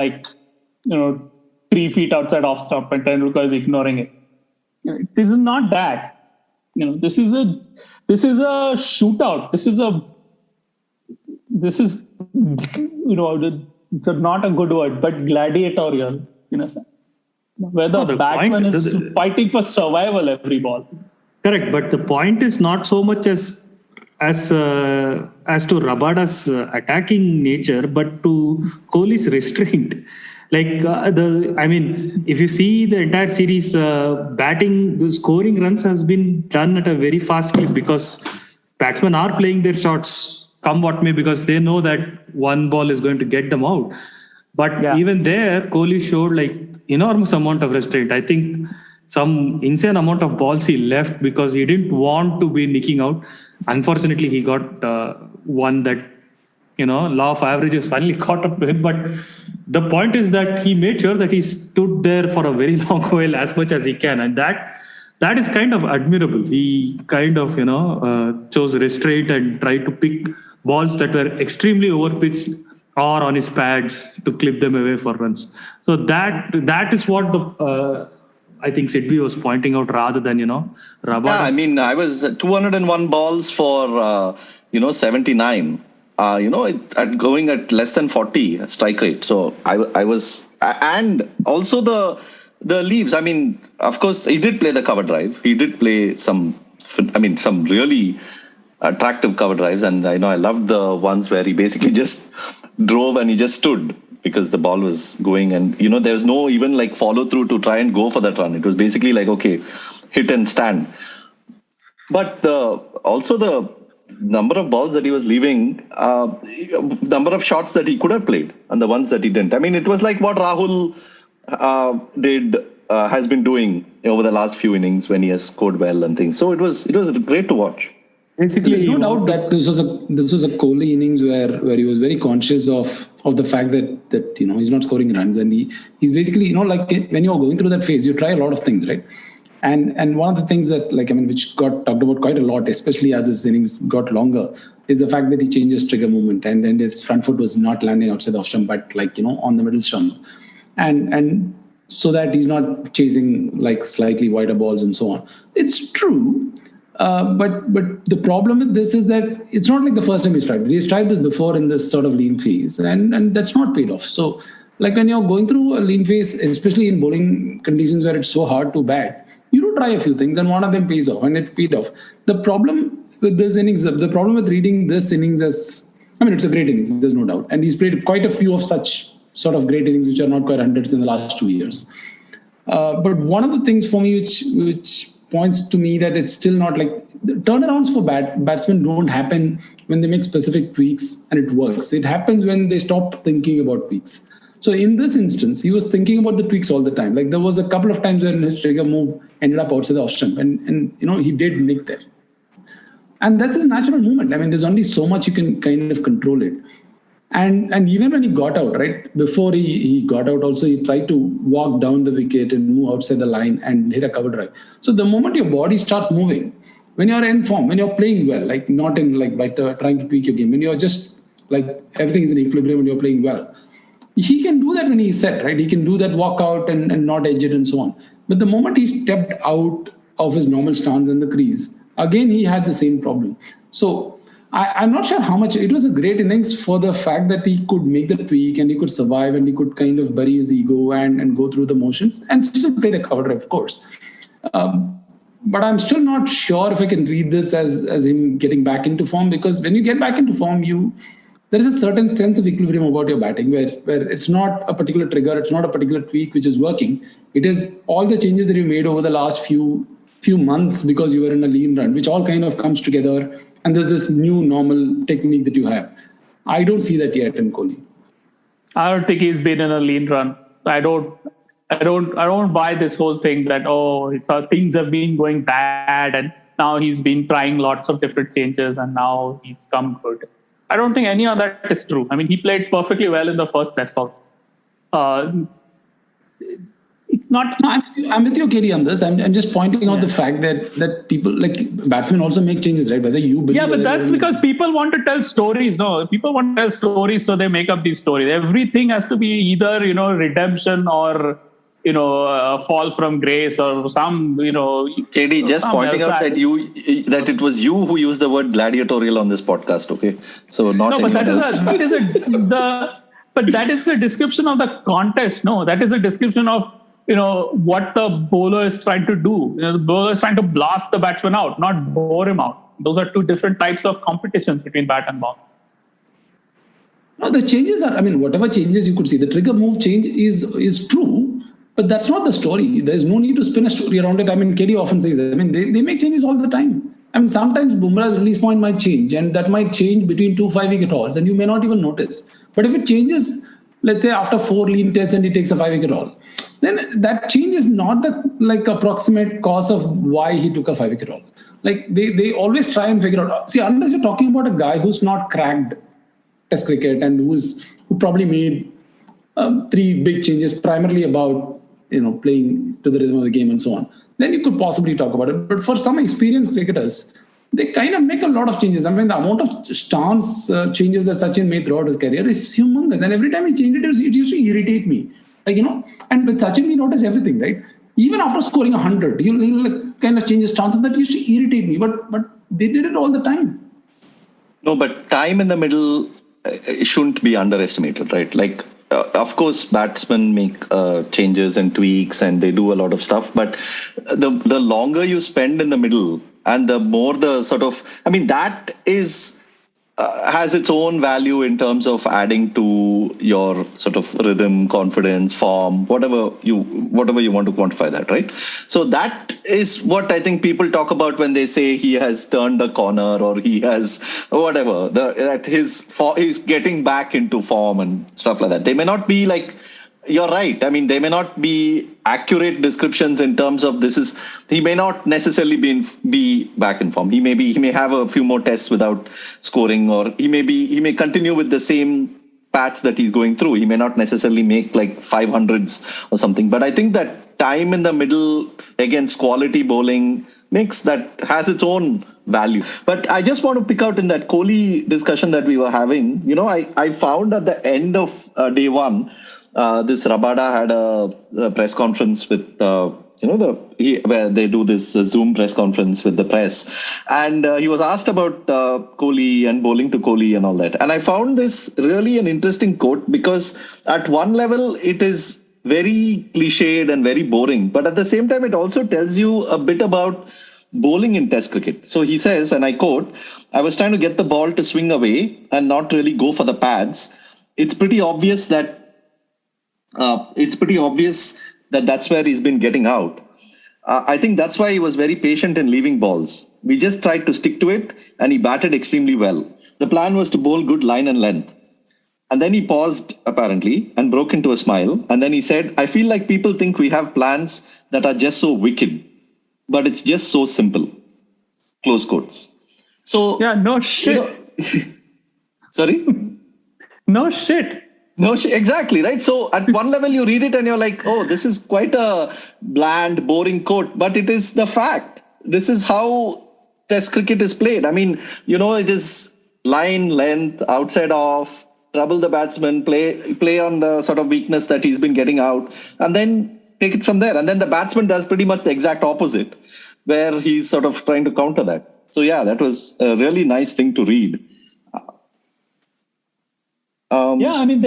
3 feet outside off stump and Tendulkar is ignoring it. This is not that. This is a shootout. This is it's not a good word, but gladiatorial in a sense, where the batsman is fighting for survival every ball. Correct, but the point is not so much as to Rabada's attacking nature, but to Kohli's restraint. If you see the entire series, batting, the scoring runs has been done at a very fast clip because batsmen are playing their shots come what may, because they know that one ball is going to get them out. But even there, Kohli showed enormous amount of restraint. I think some insane amount of balls he left because he didn't want to be nicking out. Unfortunately, he got one that, law of averages finally caught up to him. But the point is that he made sure that he stood there for a very long while, as much as he can. And that is kind of admirable. He kind of, chose restraint and tried to pick balls that were extremely overpitched or on his pads to clip them away for runs. So that is what I think Sidvi was pointing out, rather than, Rabada. Yeah, I mean, I was 201 balls for, 79. Going at less than 40 strike rate. So I was, and also the leaves. I mean, of course, he did play the cover drive. He did play some really attractive cover drives. And I loved the ones where he basically just drove and he just stood because the ball was going. And, there's no even follow through to try and go for that run. It was basically okay, hit and stand. But also the number of balls that he was leaving, number of shots that he could have played and the ones that he didn't. I mean, it was like what Rahul has been doing over the last few innings when he has scored well and things. So it was great to watch. Basically, there's no doubt that this was a Kohli innings where he was very conscious of the fact that he's not scoring runs, and he's basically when you're going through that phase, you try a lot of things, right? And one of the things that which got talked about quite a lot, especially as his innings got longer, is the fact that he changed his trigger movement and his front foot was not landing outside the off stump, but on the middle stump, and so that he's not chasing slightly wider balls and so on. It's true. But the problem with this is that it's not like the first time he's tried it. He's tried this before in this sort of lean phase, and that's not paid off. So, when you're going through a lean phase, especially in bowling conditions where it's so hard to bat, you do try a few things, and one of them pays off, and it paid off. The problem with this innings, the problem with reading this innings as, it's a great innings, there's no doubt, and he's played quite a few of such sort of great innings which are not quite hundreds in the last 2 years. But one of the things for me which points to me that it's still not the turnarounds for batsmen don't happen when they make specific tweaks and it works. It happens when they stop thinking about tweaks. So in this instance, he was thinking about the tweaks all the time. There was a couple of times when his trigger move ended up outside the off stump, and he did nick them. And that's his natural movement. There's only so much you can kind of control it. And even when he got out, right, before he got out also, he tried to walk down the wicket and move outside the line and hit a cover drive. So the moment your body starts moving, when you're in form, when you're playing well, like not in like by trying to tweak your game, when you're just like everything is in equilibrium when you're playing well, he can do that when he's set, right? He can do that walk out and not edge it and so on. But the moment he stepped out of his normal stance in the crease, again, he had the same problem. So I'm not sure how much it was a great innings for the fact that he could make the tweak and he could survive and he could kind of bury his ego and go through the motions and still play the cover drive, of course. But I'm still not sure if I can read this as him getting back into form, because when you get back into form, there is a certain sense of equilibrium about your batting where it's not a particular trigger, it's not a particular tweak which is working. It is all the changes that you made over the last few months because you were in a lean run, which all kind of comes together. And there's this new normal technique that you have. I don't see that yet in Kohli. I don't think he's been in a lean run. I don't buy this whole thing that things have been going bad and now he's been trying lots of different changes and now he's come good. I don't think any of that is true. I mean, he played perfectly well in the first test also. It's not. No, I'm with you, Katie, on this. I'm just pointing out the fact that people, like batsmen, also make changes, right? Whether you believe. Yeah, but that's because people want to tell stories. No, people want to tell stories, so they make up these stories. Everything has to be either redemption or fall from grace or some KD, just pointing out that it was you who used the word gladiatorial on this podcast. Okay, so not no, but anyone else. But that is the description of the contest. No, that is a description of what the bowler is trying to do. The bowler is trying to blast the batsman out, not bore him out. Those are two different types of competitions between bat and ball. No, the changes are, whatever changes you could see, the trigger move change is true, but that's not the story. There's no need to spin a story around it. KD often says that. They make changes all the time. Sometimes Bumrah's release point might change, and that might change between 2 5-wicket hauls, and you may not even notice. But if it changes, let's say after 4 lean tests and he takes a 5-wicket haul, then that change is not the approximate cause of why he took a 5-wicket haul. They always try and figure out. See, unless you're talking about a guy who's not cracked Test cricket and who probably made 3 big changes, primarily about playing to the rhythm of the game and so on, then you could possibly talk about it. But for some experienced cricketers, they kind of make a lot of changes. The amount of stance changes that Sachin made throughout his career is humongous. And every time he changed it used to irritate me. And with Sachin, we notice everything, right? Even after scoring 100, he'll kind of change his stance. And that used to irritate me. But they did it all the time. No, but time in the middle shouldn't be underestimated, right? Of course, batsmen make changes and tweaks and they do a lot of stuff. But the longer you spend in the middle and the more the sort of, that is has its own value in terms of adding to your sort of rhythm, confidence, form, whatever you want to quantify that, right? So that is what I think people talk about when they say he has turned a corner or he has whatever, he's getting back into form and stuff like that. They may not be you're right. They may not be accurate descriptions in terms of he may not necessarily be back in form. He may have a few more tests without scoring, or he may continue with the same patch that he's going through. He may not necessarily make 500s or something. But I think that time in the middle against quality bowling has its own value. But I just want to pick out in that Kohli discussion that we were having, I found at the end of day one, this Rabada had a press conference with, where they do this Zoom press conference with the press. And he was asked about Kohli and bowling to Kohli and all that. And I found this really an interesting quote because at one level, it is very cliched and very boring. But at the same time, it also tells you a bit about bowling in Test cricket. So he says, and I quote, "I was trying to get the ball to swing away and not really go for the pads. It's pretty obvious that that's where he's been getting out. I think that's why he was very patient in leaving balls. We just tried to stick to it and he batted extremely well. The plan was to bowl good line and length." And then he paused apparently and broke into a smile. And then he said, "I feel like people think we have plans that are just so wicked, but it's just so simple." Close quotes. So yeah, no shit. Sorry? No shit. No, exactly, right? So at one level you read it and you're like, oh, this is quite a bland, boring quote, but it is the fact. This is how Test cricket is played. I mean, it is line, length, outside off, trouble the batsman, play on the sort of weakness that he's been getting out, and then take it from there. And then the batsman does pretty much the exact opposite, where he's sort of trying to counter that. So yeah, that was a really nice thing to read. Yeah, I mean,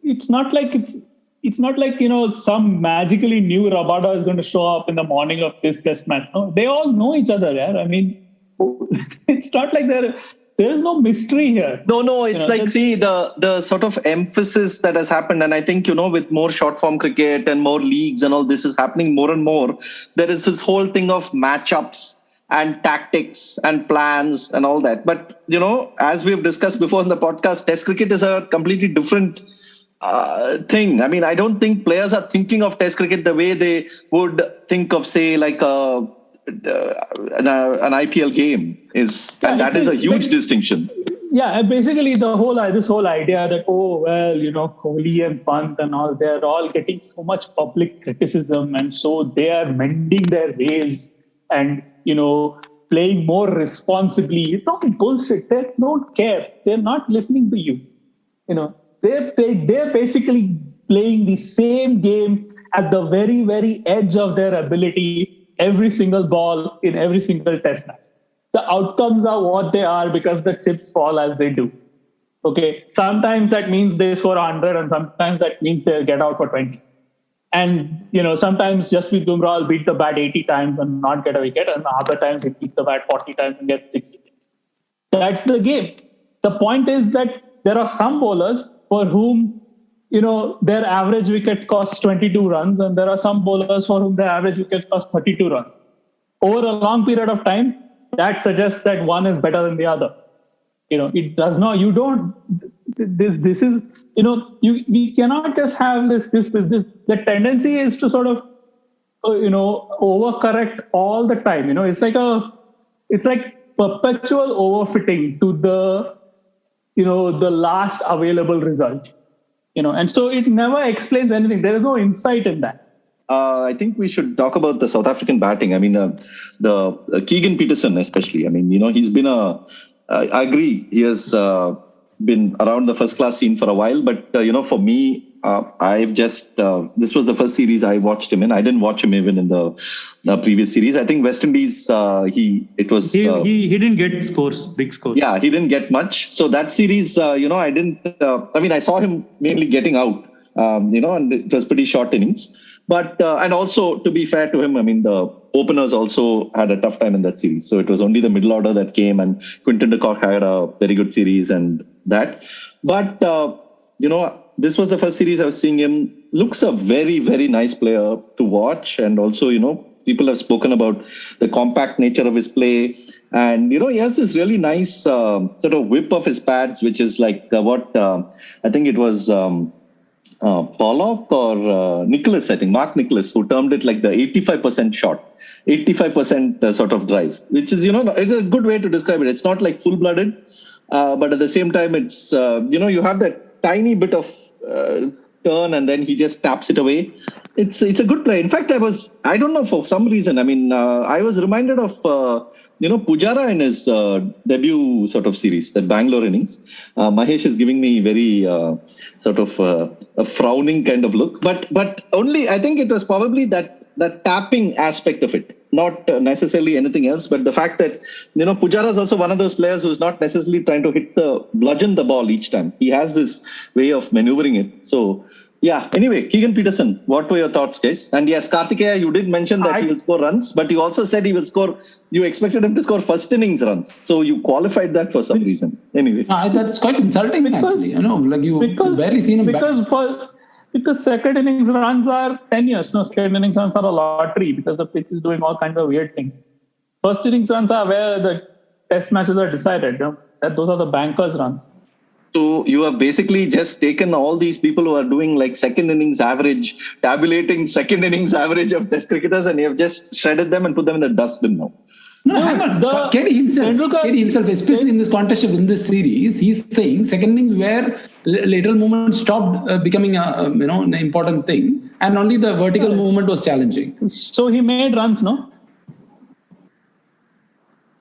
it's not like some magically new Rabada is going to show up in the morning of this test match. No, they all know each other. Yeah, I mean, it's not like there is no mystery here. No, it's see the sort of emphasis that has happened, and I think with more short form cricket and more leagues and all this is happening more and more. There is this whole thing of matchups and tactics and plans and all that. But, as we've discussed before in the podcast, Test cricket is a completely different thing. I mean, I don't think players are thinking of Test cricket the way they would think of, say, like an IPL game is. And that is a huge distinction. Yeah, and basically this whole idea that, Kohli and Pant and all, they're all getting so much public criticism, and so they are mending their ways and playing more responsibly. It's all bullshit. They don't care. They're not listening to you. They're basically playing the same game at the very, very edge of their ability every single ball in every single test match. The outcomes are what they are because the chips fall as they do. Okay. Sometimes that means they score 100 and sometimes that means they get out for 20. And, sometimes Jasprit Bumrah will beat the bat 80 times and not get a wicket, and other times he beats the bat 40 times and gets 6 wickets. That's the game. The point is that there are some bowlers for whom, their average wicket costs 22 runs, and there are some bowlers for whom their average wicket costs 32 runs. Over a long period of time, that suggests that one is better than the other. It does not, you don't, this is, we cannot just have this. The tendency is to sort of, overcorrect all the time. It's like perpetual overfitting to the last available result. And so it never explains anything. There is no insight in that. I think we should talk about the South African batting. I mean, the Keegan Petersen especially. I mean, he's been I agree. He has been around the first class scene for a while, but for me, I've just this was the first series I watched him in. I didn't watch him even in the previous series. I think West Indies he didn't get big scores. Yeah, he didn't get much. So that series, I didn't. I saw him mainly getting out. And it was pretty short innings. But and also, to be fair to him, I mean, the openers also had a tough time in that series. So it was only the middle order that came, and Quinton de Kock had a very good series and that. But, this was the first series I was seeing him. Looks a very, very nice player to watch. And also, people have spoken about the compact nature of his play. And, he has this really nice sort of whip of his pads, which is like I think it was... Pollock or Nicholas, I think, Mark Nicholas, who termed it like the 85% shot, 85% sort of drive, which is, it's a good way to describe it. It's not like full-blooded, but at the same time, it's, you have that tiny bit of turn and then he just taps it away. It's a good play. In fact, I don't know, for some reason, I was reminded of, Pujara in his debut sort of series, that Bangalore innings. Mahesh is giving me very sort of a frowning kind of look. But only, I think it was probably that tapping aspect of it, not necessarily anything else. But the fact that, Pujara is also one of those players who's not necessarily trying to bludgeon the ball each time. He has this way of maneuvering it. So, yeah. Anyway, Keegan Petersen, what were your thoughts, guys? And yes, Kartikeya, you did mention that he will score runs, but you also said he will score. You expected him to score first innings runs, so you qualified that for some reason. Anyway, that's quite insulting, actually. Barely seen him because second innings runs are 10 years. No, second innings runs are a lottery because the pitch is doing all kinds of weird things. First innings runs are where the test matches are decided. Those are the bankers' runs. So you have basically just taken all these people who are doing like second innings average, tabulating second innings average of test cricketers, and you have just shredded them and put them in the dustbin now. No, hang on. KD himself, especially in this contest in this series, he's saying second innings where lateral movement stopped becoming an important thing, and only the vertical movement was challenging. So he made runs, no?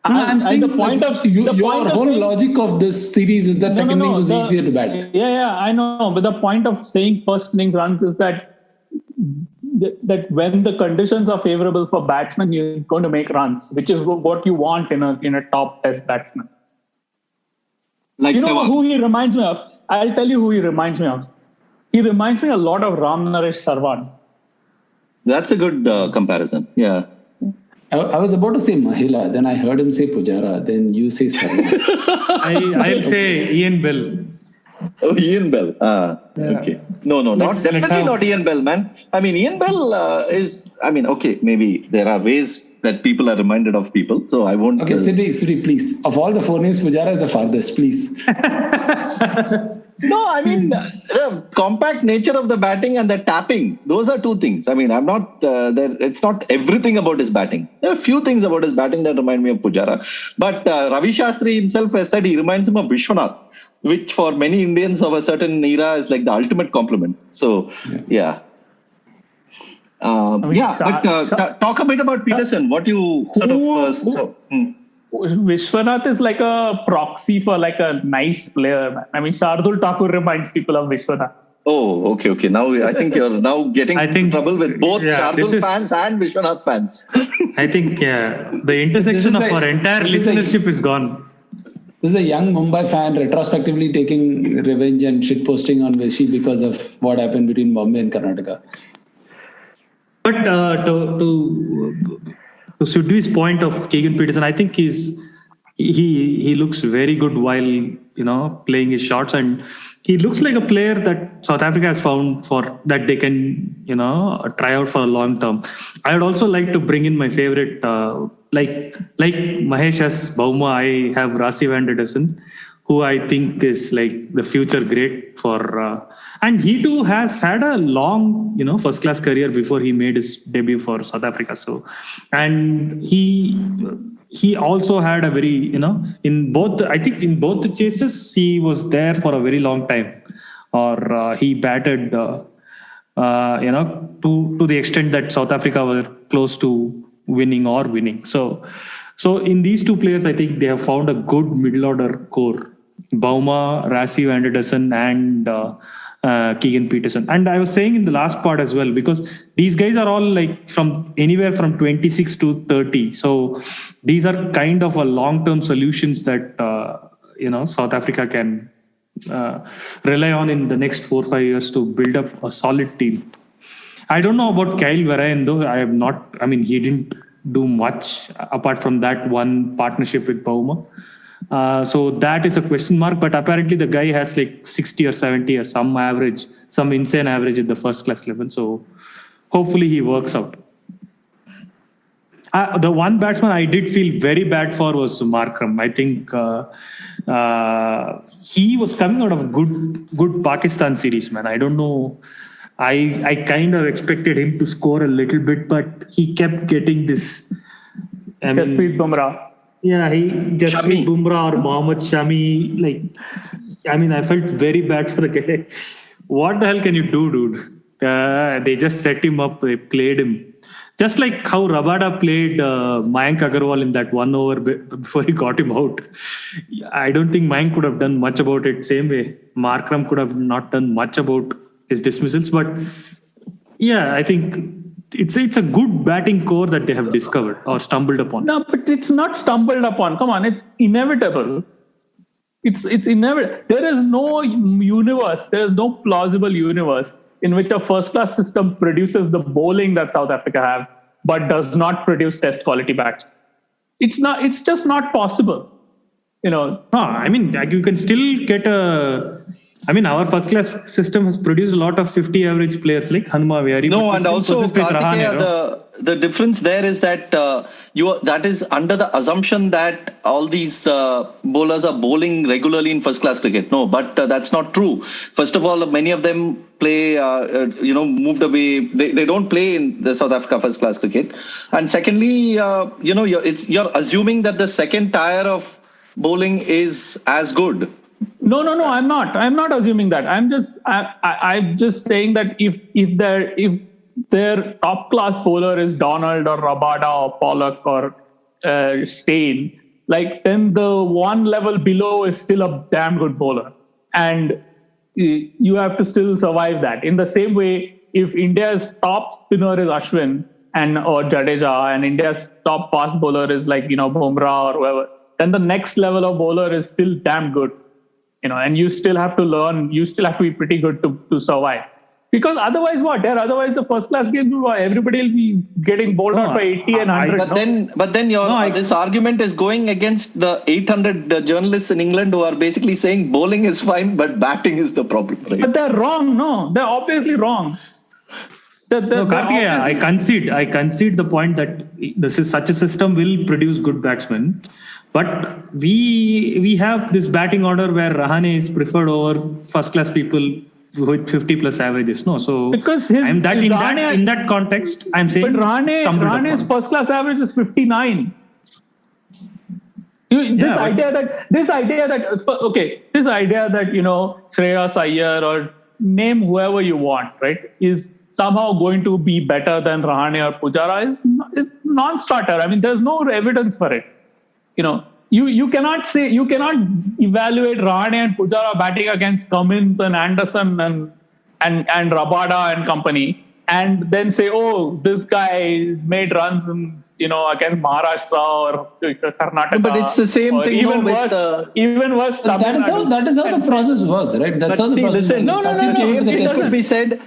No, I'm saying your whole logic of this series is that second innings was easier to bat. Yeah, I know. But the point of saying first innings runs is that when the conditions are favorable for batsmen, you're going to make runs, which is what you want in a top test batsman. Like you know who he reminds me of? I'll tell you who he reminds me of. He reminds me a lot of Ram Naresh Sarwan. That's a good comparison. Yeah. I was about to say Mahila, then I heard him say Pujara, then you say Sarwan. I'll say Ian Bell. Oh, Ian Bell. Okay. No, definitely not Ian Bell, man. I mean, Ian Bell okay, maybe there are ways that people are reminded of people, so I won't. Okay, Sri, please. Of all the four names, Pujara is the farthest, please. No, I mean, the compact nature of the batting and the tapping, those are two things. I mean, I'm not, it's not everything about his batting. There are a few things about his batting that remind me of Pujara. But Ravi Shastri himself has said he reminds him of Vishwanath, which for many Indians of a certain era is like the ultimate compliment. So, yeah. Talk a bit about Petersen. What you sort of... Vishwanath is like a proxy for like a nice player, man. I mean, Shardul Thakur reminds people of Vishwanath. Oh, okay. Now I think you're now getting into trouble with both Shardul fans and Vishwanath fans. I think, the intersection of our entire listenership is gone. This is a young Mumbai fan retrospectively taking revenge and shitposting on Vishy because of what happened between Bombay and Karnataka. But to Sudhi's point of Keegan Petersen, I think he looks very good while playing his shots, and he looks like a player that South Africa has found for that they can try out for a long term. I would also like to bring in my favorite like Mahesh has Bauma. I have Rassie van der Dussen, who I think is like the future great for. And he too has had a long, first class career before he made his debut for South Africa. So, and he also had a very, in both the chases, he was there for a very long time, or he batted, to the extent that South Africa were close to winning. So in these two players, I think they have found a good middle order core: Bauma, Rassie van der Dussen, and Keegan Petersen. And I was saying in the last part as well, because these guys are all like from anywhere from 26 to 30. So these are kind of a long-term solutions that, South Africa can rely on in the next 4 or 5 years to build up a solid team. I don't know about Kyle Verheyen though. He didn't do much apart from that one partnership with Bauma. So that is a question mark, but apparently the guy has like 60 or 70 or some insane average at the first class level. So hopefully he works out. The one batsman I did feel very bad for was Markram. I think he was coming out of a good Pakistan series, man. I don't know. I kind of expected him to score a little bit, but he kept getting this. Jasprit Bumrah. Yeah, Jasprit Bumrah or Mohammad Shami. I felt very bad for the guy. What the hell can you do, dude? They just set him up. They played him. Just like how Rabada played Mayank Agarwal in that 1 over before he got him out. I don't think Mayank could have done much about it. Same way, Markram could have not done much about his dismissals. But yeah, I think it's a good batting core that they have discovered or stumbled upon. No, but it's not stumbled upon. Come on, it's inevitable. It's inevitable. There is no universe. There is no plausible universe in which a first-class system produces the bowling that South Africa have, but does not produce test quality bats. It's just not possible. You can still get our first-class system has produced a lot of 50 average players like Hanuma Vihari. No, and also Kartikeya, the difference there is that that is under the assumption that all these bowlers are bowling regularly in first class cricket. No, but that's not true. First of all, many of them play, moved away. They don't play in the South Africa first class cricket. And secondly, you're assuming that the second tier of bowling is as good. No, I'm not. I'm not assuming that. I'm just saying that if their top class bowler is Donald or Rabada or Pollock or Steyn, like then the one level below is still a damn good bowler, and you have to still survive that. In the same way, if India's top spinner is Ashwin or Jadeja, and India's top fast bowler is like Bumrah or whoever, then the next level of bowler is still damn good. And you still have to learn, you still have to be pretty good to survive. Because otherwise what? Otherwise the first class games, everybody will be getting bowled out by 80 and 100. But then this argument is going against the 800 journalists in England who are basically saying bowling is fine, but batting is the problem. Right? But they're wrong. No, they're obviously wrong. I concede the point that such a system will produce good batsmen. But we have this batting order where Rahane is preferred over first class people with 50 plus averages. No, so because in that context, I'm saying. But Rahane's first class average is 59. This idea that Shreyas Iyer or name whoever you want, right, is somehow going to be better than Rahane or Pujara is non-starter. I mean, there's no evidence for it. You cannot evaluate Rahane and Pujara batting against Cummins and Anderson and Rabada and company, and then say, oh, this guy made runs against Maharashtra or Karnataka. But it's the same thing. Even worse. That is how the process works, right? That's how the process works.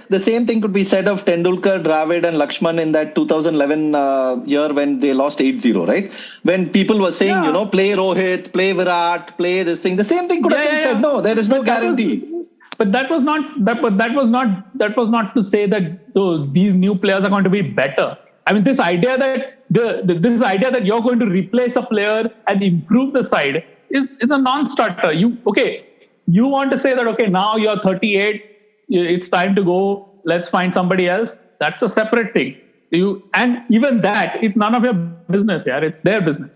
The same thing could be said of Tendulkar, Dravid and Lakshman in that 2011 year when they lost 8-0, right? When people were saying, play Rohit, play Virat, play this thing. The same thing could have been said. No, there is no guarantee. But that was not to say that these new players are going to be better. I mean, this idea that you're going to replace a player and improve the side is a non-starter. You want to say that now you're 38, it's time to go. Let's find somebody else. That's a separate thing. And even that, it's none of your business. Yeah, it's their business.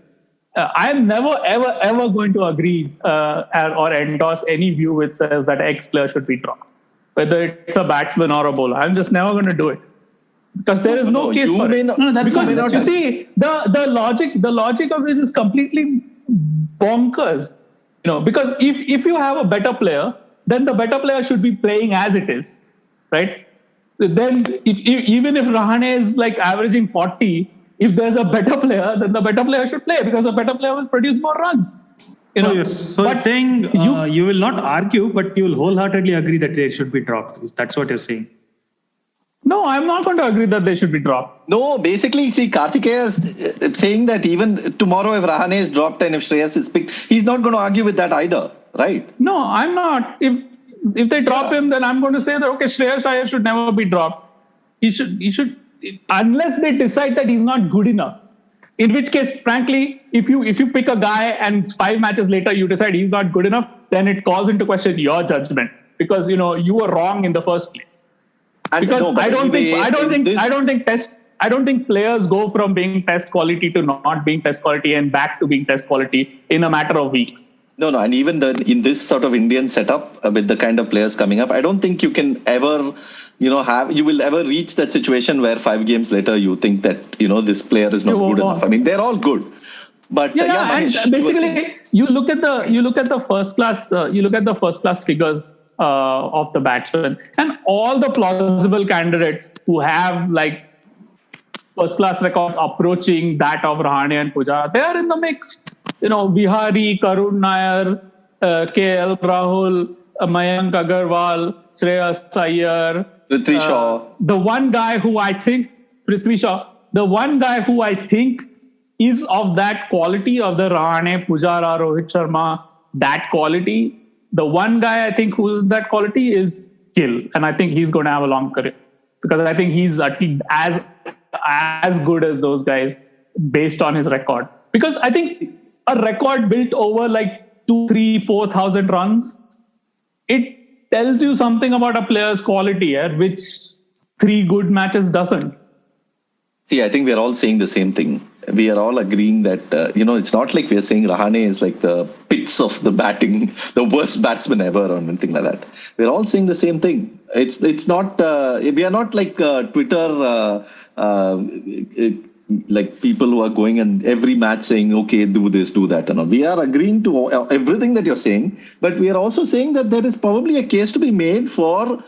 I'm never ever going to agree or endorse any view which says that X player should be dropped, whether it's a batsman or a bowler. I'm just never going to do it. Because there is no case for it. Because you see, the logic of this is completely bonkers. Because if you have a better player, then the better player should be playing as it is, right? Then even if Rahane is like averaging 40, if there's a better player, then the better player should play because the better player will produce more runs. You're saying you will not argue, but you will wholeheartedly agree that they should be dropped. That's what you're saying. No, I'm not going to agree that they should be dropped. No, basically, see, Kartikeya is saying that even tomorrow if Rahane is dropped and if Shreyas is picked, he's not going to argue with that either, right? No, I'm not. If they drop him, then I'm going to say that, Shreyas Iyer should never be dropped. He should, unless they decide that he's not good enough. In which case, frankly, if you pick a guy and 5 matches later you decide he's not good enough, then it calls into question your judgment because, you were wrong in the first place. Because I don't think players go from being test quality to not being test quality and back to being test quality in a matter of weeks. No, and even in this sort of Indian setup with the kind of players coming up, I don't think you can ever, you will ever reach that situation where 5 games later you think that this player is not good enough. I mean, they're all good, but Mahesh, and basically you look at the first class figures of the batsmen, and all the plausible candidates who have like first class records approaching that of Rahane and Pujara, they are in the mix. Vihari, Karun Nair, KL Rahul, Mayank Agarwal, Shreyas Iyer, Prithvi Shaw. The one guy who I think is of that quality of the Rahane, Pujara, Rohit Sharma, that quality. The one guy I think who's that quality is Gill, and I think he's going to have a long career because I think he's at least as good as those guys based on his record. Because I think a record built over like 2, 3, 4,000 runs, it tells you something about a player's quality, which 3 good matches doesn't. See, I think we're all saying the same thing. We are all agreeing that, it's not like we're saying Rahane is like the pits of the batting, the worst batsman ever or anything like that. We're all saying the same thing. It's not, we are not like Twitter, like people who are going and every match saying, okay, do this, do that. And all. We are agreeing to everything that you're saying, but we are also saying that there is probably a case to be made for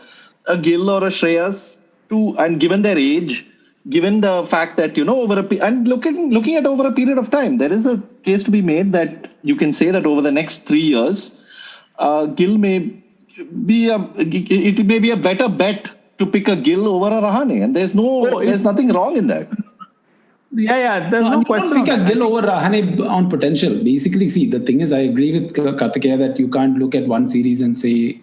a Gill or a Shreyas and given their age, given the fact that, looking at over a period of time, there is a case to be made that you can say that over the next 3 years, Gill may be it may be a better bet to pick a Gill over a Rahane, and there's nothing wrong in that. Yeah, there's no question. You can't pick a Gill over Rahane on potential. Basically, see, the thing is, I agree with Kartikeya that you can't look at one series and say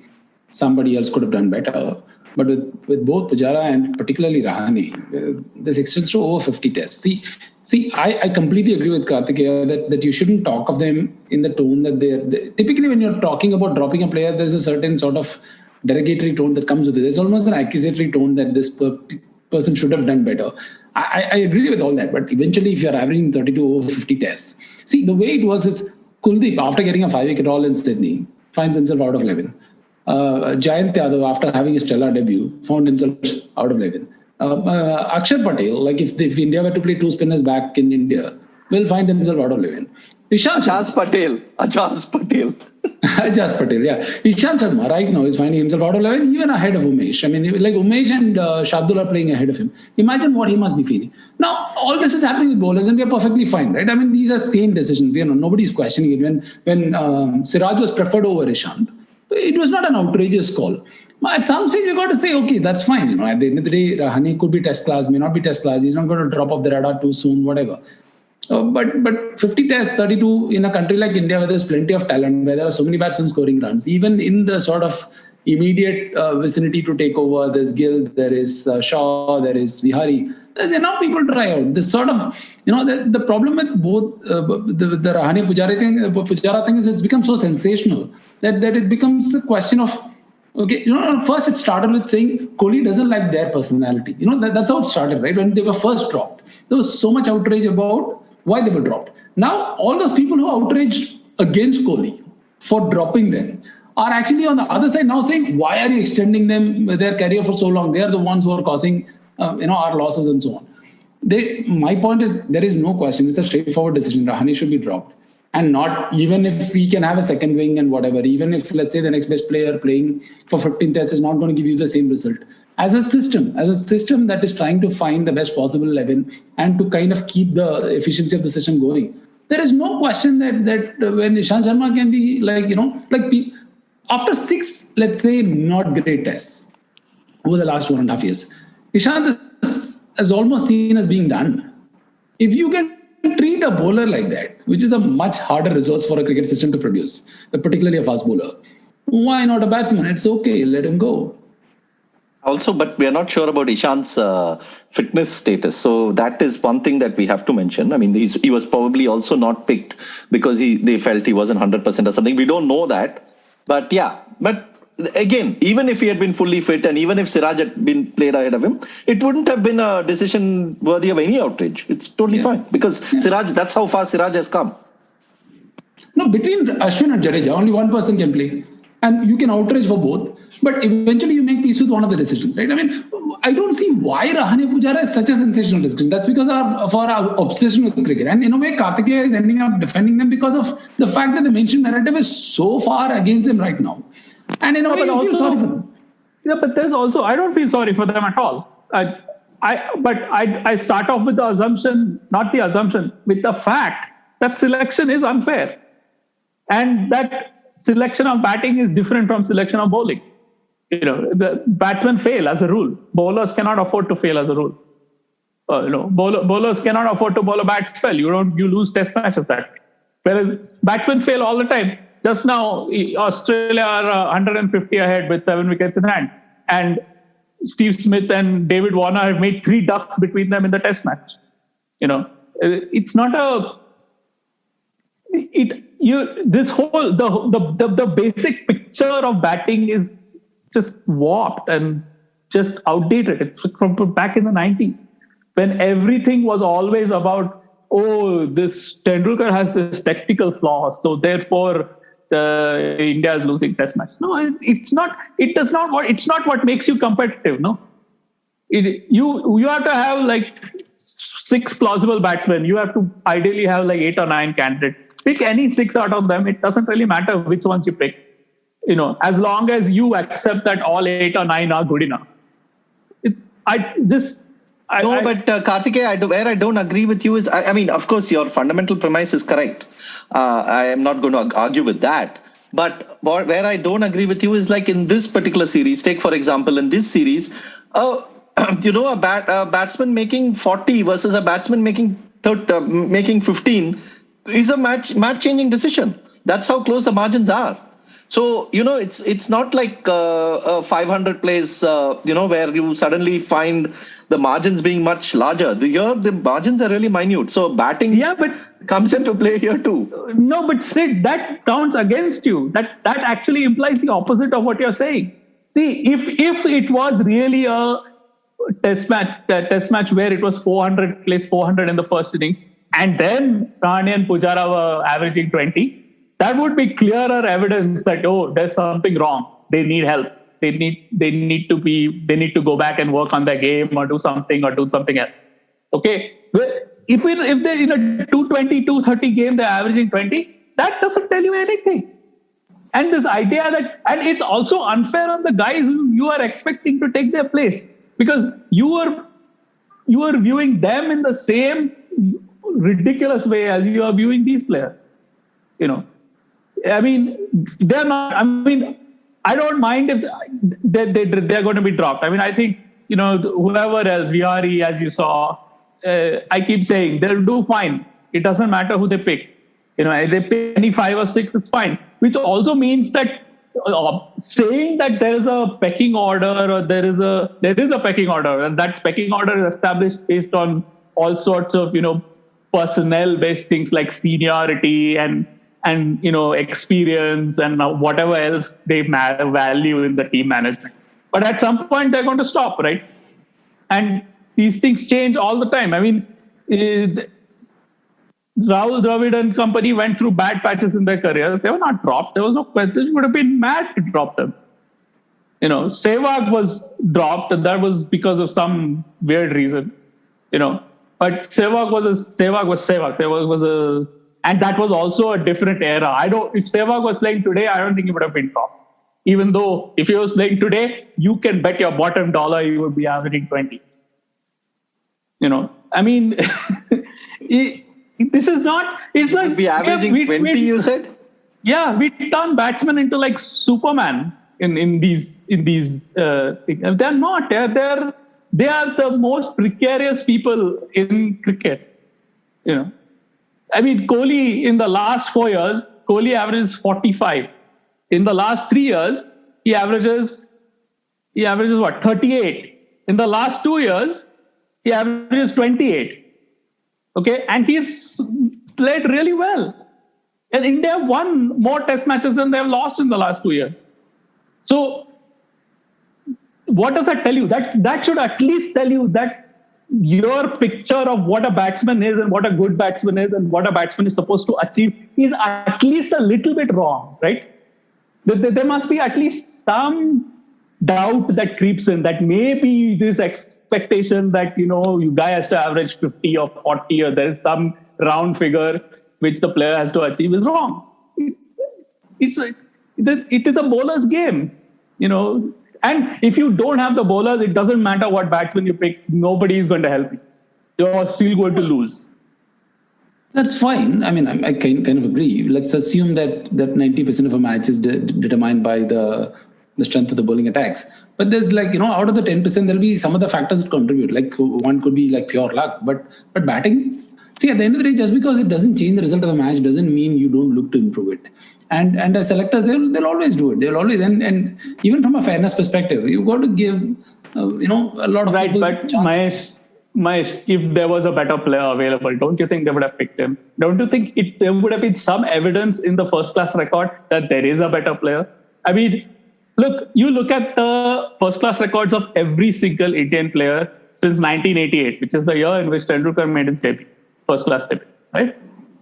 somebody else could have done better. But with both Pujara and particularly Rahane, this extends to over 50 tests. See, I completely agree with Kartikeya that you shouldn't talk of them in the tone that they're typically when you're talking about dropping a player, there's a certain sort of derogatory tone that comes with it. There's almost an accusatory tone that this person should have done better. I agree with all that, but eventually if you're averaging 32 over 50 tests, see, the way it works is Kuldeep, after getting a 5-wicket haul in Sydney, finds himself out of 11. Jayant Yadav, after having a stellar debut, found himself out of 11. Akshar Patel, like if India were to play 2 spinners back in India, will find himself out of 11. Ajaz Patel. Ajaz Patel, yeah. Ishant Sharma right now is finding himself out of 11, even ahead of Umesh. I mean, like Umesh and Shardul are playing ahead of him. Imagine what he must be feeling. Now, all this is happening with bowlers and we are perfectly fine, right? I mean, these are sane decisions. Nobody's questioning it. When Siraj was preferred over Ishant, it was not an outrageous call. At some stage, you got to say, okay, that's fine. At the end of the day, Rahane could be test class, may not be test class. He's not going to drop off the radar too soon, whatever. But 50 tests, 32 in a country like India where there's plenty of talent, where there are so many batsmen scoring runs, even in the sort of immediate vicinity to take over, there's Gill, there is Shaw, there is Vihari. There's enough people to try out. This sort of, the problem with both the Rahane Pujara thing is it's become so sensational that it becomes a question of, okay, first it started with saying Kohli doesn't like their personality. That's how it started, right? When they were first dropped, there was so much outrage about why they were dropped. Now, all those people who outraged against Kohli for dropping them are actually on the other side now saying, why are you extending their career for so long? They are the ones who are causing, our losses and so on. My point is, there is no question. It's a straightforward decision. Rahane should be dropped. And not even if we can have a second wing and whatever, even if, let's say, the next best player playing for 15 tests is not going to give you the same result. As a system that is trying to find the best possible 11 and to kind of keep the efficiency of the system going, there is no question that when Ishant Sharma can be after 6, let's say, not great tests over the last 1.5 years, Ishant is almost seen as being done. If you can treat a bowler like that, which is a much harder resource for a cricket system to produce, particularly a fast bowler, why not a batsman? It's okay, let him go. Also, but we are not sure about Ishant's fitness status. So that is one thing that we have to mention. I mean, he was probably also not picked because they felt he wasn't 100% or something. We don't know that. But yeah, but again, even if he had been fully fit and even if Siraj had been played ahead of him, it wouldn't have been a decision worthy of any outrage. It's totally fine because Siraj, that's how far Siraj has come. No, between Ashwin and Jadeja, only one person can play. And you can outrage for both. But eventually you make peace with one of the decisions, right? I mean, I don't see why Rahane Pujara is such a sensational decision. That's because of our obsession with cricket. And in a way, Kartikeya is ending up defending them because of the fact that the mainstream narrative is so far against them right now. And in a way, you feel sorry for them. Yeah, but there's also, I don't feel sorry for them at all. I start off with the assumption, not the assumption, with the fact that selection is unfair. And that selection of batting is different from selection of bowling. The batsmen fail as a rule. Bowlers cannot afford to fail as a rule. Bowlers cannot afford to bowl a bad spell. You lose test matches that way. Whereas batsmen fail all the time. Just now, Australia are 150 ahead with 7 wickets in hand. And Steve Smith and David Warner have made 3 ducks between them in the Test match. It's not this whole the basic picture of batting is just warped and just outdated. It's from back in the 90s when everything was always about, this Tendulkar has this technical flaw, so therefore India is losing Test match. No, it's not. It does not. It's not what makes you competitive. No, you have to have like 6 plausible batsmen. You have to ideally have like 8 or 9 candidates. Pick any 6 out of them. It doesn't really matter which ones you pick. As long as you accept that all 8 or 9 are good enough. But Karthikeya, where I don't agree with you is, I mean, of course, your fundamental premise is correct. I am not going to argue with that. But where I don't agree with you is like in this particular series, take for example, in this series, a batsman making 40 versus a batsman making 15 is a match-changing decision. That's how close the margins are. So, it's not like 500 plays, where you suddenly find the margins being much larger. Here, the margins are really minute. So, batting comes into play here too. No, but Sid, that counts against you. That actually implies the opposite of what you're saying. See, if it was really a test match where it was 400 plays 400 in the first innings, and then Rahane and Pujara were averaging 20, that would be clearer evidence that, there's something wrong. They need help. They need to go back and work on their game or do something else. Okay. If they're in a 220, 230 game, they're averaging 20, that doesn't tell you anything. And this idea and it's also unfair on the guys who you are expecting to take their place, because you are viewing them in the same ridiculous way as you are viewing these players. I mean, they're not. I mean, I don't mind if they're going to be dropped. I mean, I think whoever else, Vihari, as you saw, I keep saying they'll do fine. It doesn't matter who they pick. If they pick any 5 or 6, it's fine. Which also means that saying that there is a pecking order or there is a pecking order, and that pecking order is established based on all sorts of personnel-based things like seniority and experience and whatever else they value in the team management. But at some point, they're going to stop, right? And these things change all the time. I mean, Rahul Dravid and company went through bad patches in their career. They were not dropped. There was no question. It would have been mad to drop them. Sehwag was dropped, and that was because of some weird reason. But Sehwag was Sehwag. There was and that was also a different era. If Sehwag was playing today, I don't think he would have been dropped. Even though if he was playing today, you can bet your bottom dollar he would be averaging 20. I mean, this is not. It's like would be averaging 20. You said? Yeah, we turn batsmen into like Superman in these things. They're not. They are the most precarious people in cricket. I mean, Kohli in the last 4 years, Kohli averages 45. In the last 3 years, he averages what? 38. In the last 2 years, he averages 28. Okay, and he's played really well. And India won more Test matches than they have lost in the last 2 years. So, what does that tell you? That should at least tell you that your picture of what a batsman is and what a good batsman is and what a batsman is supposed to achieve is at least a little bit wrong, right? There must be at least some doubt that creeps in, that maybe this expectation that, you guy has to average 50 or 40 or there is some round figure which the player has to achieve is wrong. It is a bowler's game, And if you don't have the bowlers, it doesn't matter what batsman you pick. Nobody is going to help you. You're still going to lose. That's fine. I mean, I kind of agree. Let's assume that 90% of a match is determined by the strength of the bowling attacks. But there's out of the 10%, there'll be some of the factors that contribute. Like one could be like pure luck. But batting, see, at the end of the day, just because it doesn't change the result of a match doesn't mean you don't look to improve it. And as selectors, they'll always do it. They'll always, and even from a fairness perspective, you've got to give a lot of Right, people. but Mahesh, if there was a better player available, don't you think they would have picked him? Don't you think there would have been some evidence in the first class record that there is a better player? I mean, you look at the first class records of every single Indian player since 1988, which is the year in which Tendulkar made his debut, first class debut, right?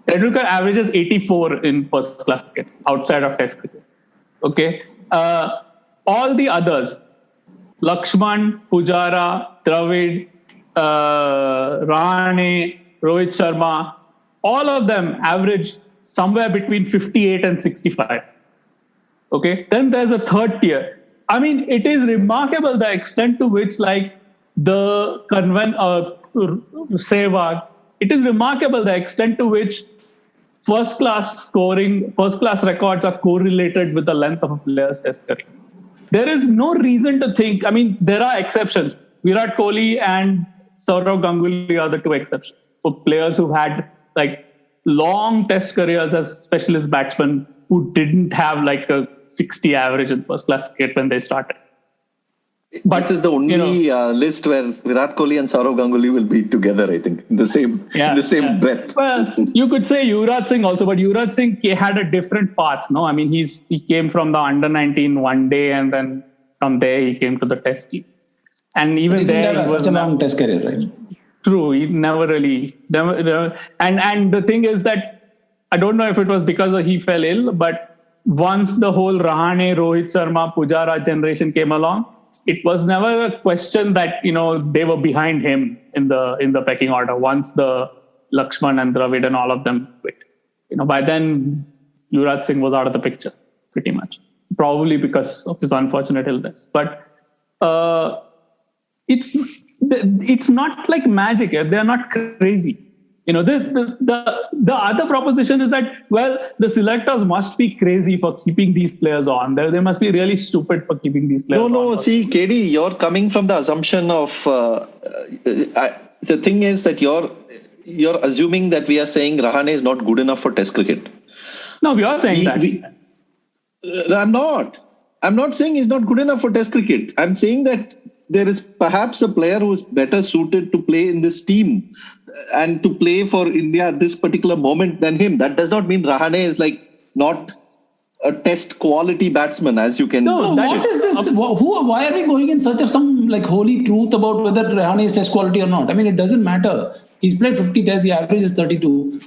Tendulkar averages 84 in first class cricket outside of Test cricket. Okay, all the others, Lakshman, Pujara, Dravid, Rahane, Rohit Sharma, all of them average somewhere between 58 and 65. Okay, then there's a third tier. I mean, it is remarkable the extent to which, like, the Sehwag, it is remarkable the extent to which first class records are correlated with the length of a player's test career. There is no reason to think, I mean, there are exceptions. Virat Kohli and Sourav Ganguly are the two exceptions for players who've had like long test careers as specialist batsmen who didn't have like a 60 average in first class cricket when they started. But this is the only list where Virat Kohli and Sourav Ganguly will be together, I think, in the same breath. Well, you could say Yuvraj Singh also, but Yuvraj Singh had a different path, no? I mean, he came from the under-19 one day, and then from there he came to the test team. And even there, he was such a long test career, right? True, he never. And the thing is that I don't know if it was because he fell ill, but once the whole Rahane, Rohit Sharma, Pujara generation came along, it was never a question that they were behind him in the pecking order. Once the Lakshman and Dravid and all of them quit, by then Yuvraj Singh was out of the picture pretty much, probably because of his unfortunate illness. But it's not like magic. They are not crazy. The other proposition is that, well, the selectors must be crazy for keeping these players on. They must be really stupid for keeping these players on. No, see, KD, you're coming from the assumption of the thing is that you're assuming that we are saying Rahane is not good enough for Test cricket. No, we are saying that. I'm not saying he's not good enough for Test cricket. I'm saying that there is perhaps a player who is better suited to play in this team and to play for India at this particular moment than him. That does not mean Rahane is like not a test quality batsman, as you can. No, what is this? Why are we going in search of some like holy truth about whether Rahane is test quality or not? I mean, it doesn't matter. He's played 50 tests. He averages 32.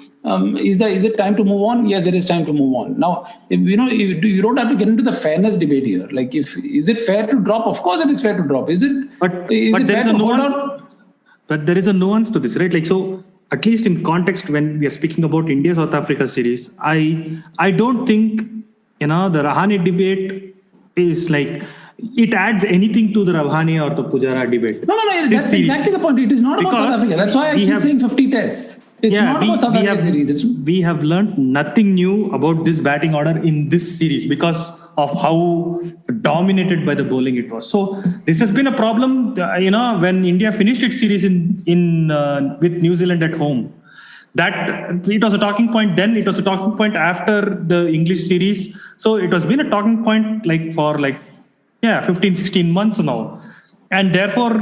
Is it time to move on? Yes, it is time to move on. Now, you don't have to get into the fairness debate here. Like, is it fair to drop? Of course, it is fair to drop. Is it? But there is a nuance. But there is a nuance to this, right? Like, so at least in context, when we are speaking about India South Africa series, I don't think the Rahane debate is like it adds anything to the Rahane or the Pujara debate. No. That's exactly the point. It is not about South Africa. That's why I keep saying 50 tests. It's not about South Africa series. We have learned nothing new about this batting order in this series because of how dominated by the bowling it was. So this has been a problem, when India finished its series in with New Zealand at home. That it was a talking point then. It was a talking point after the English series. So it has been a talking point for 15, 16 months now. And therefore,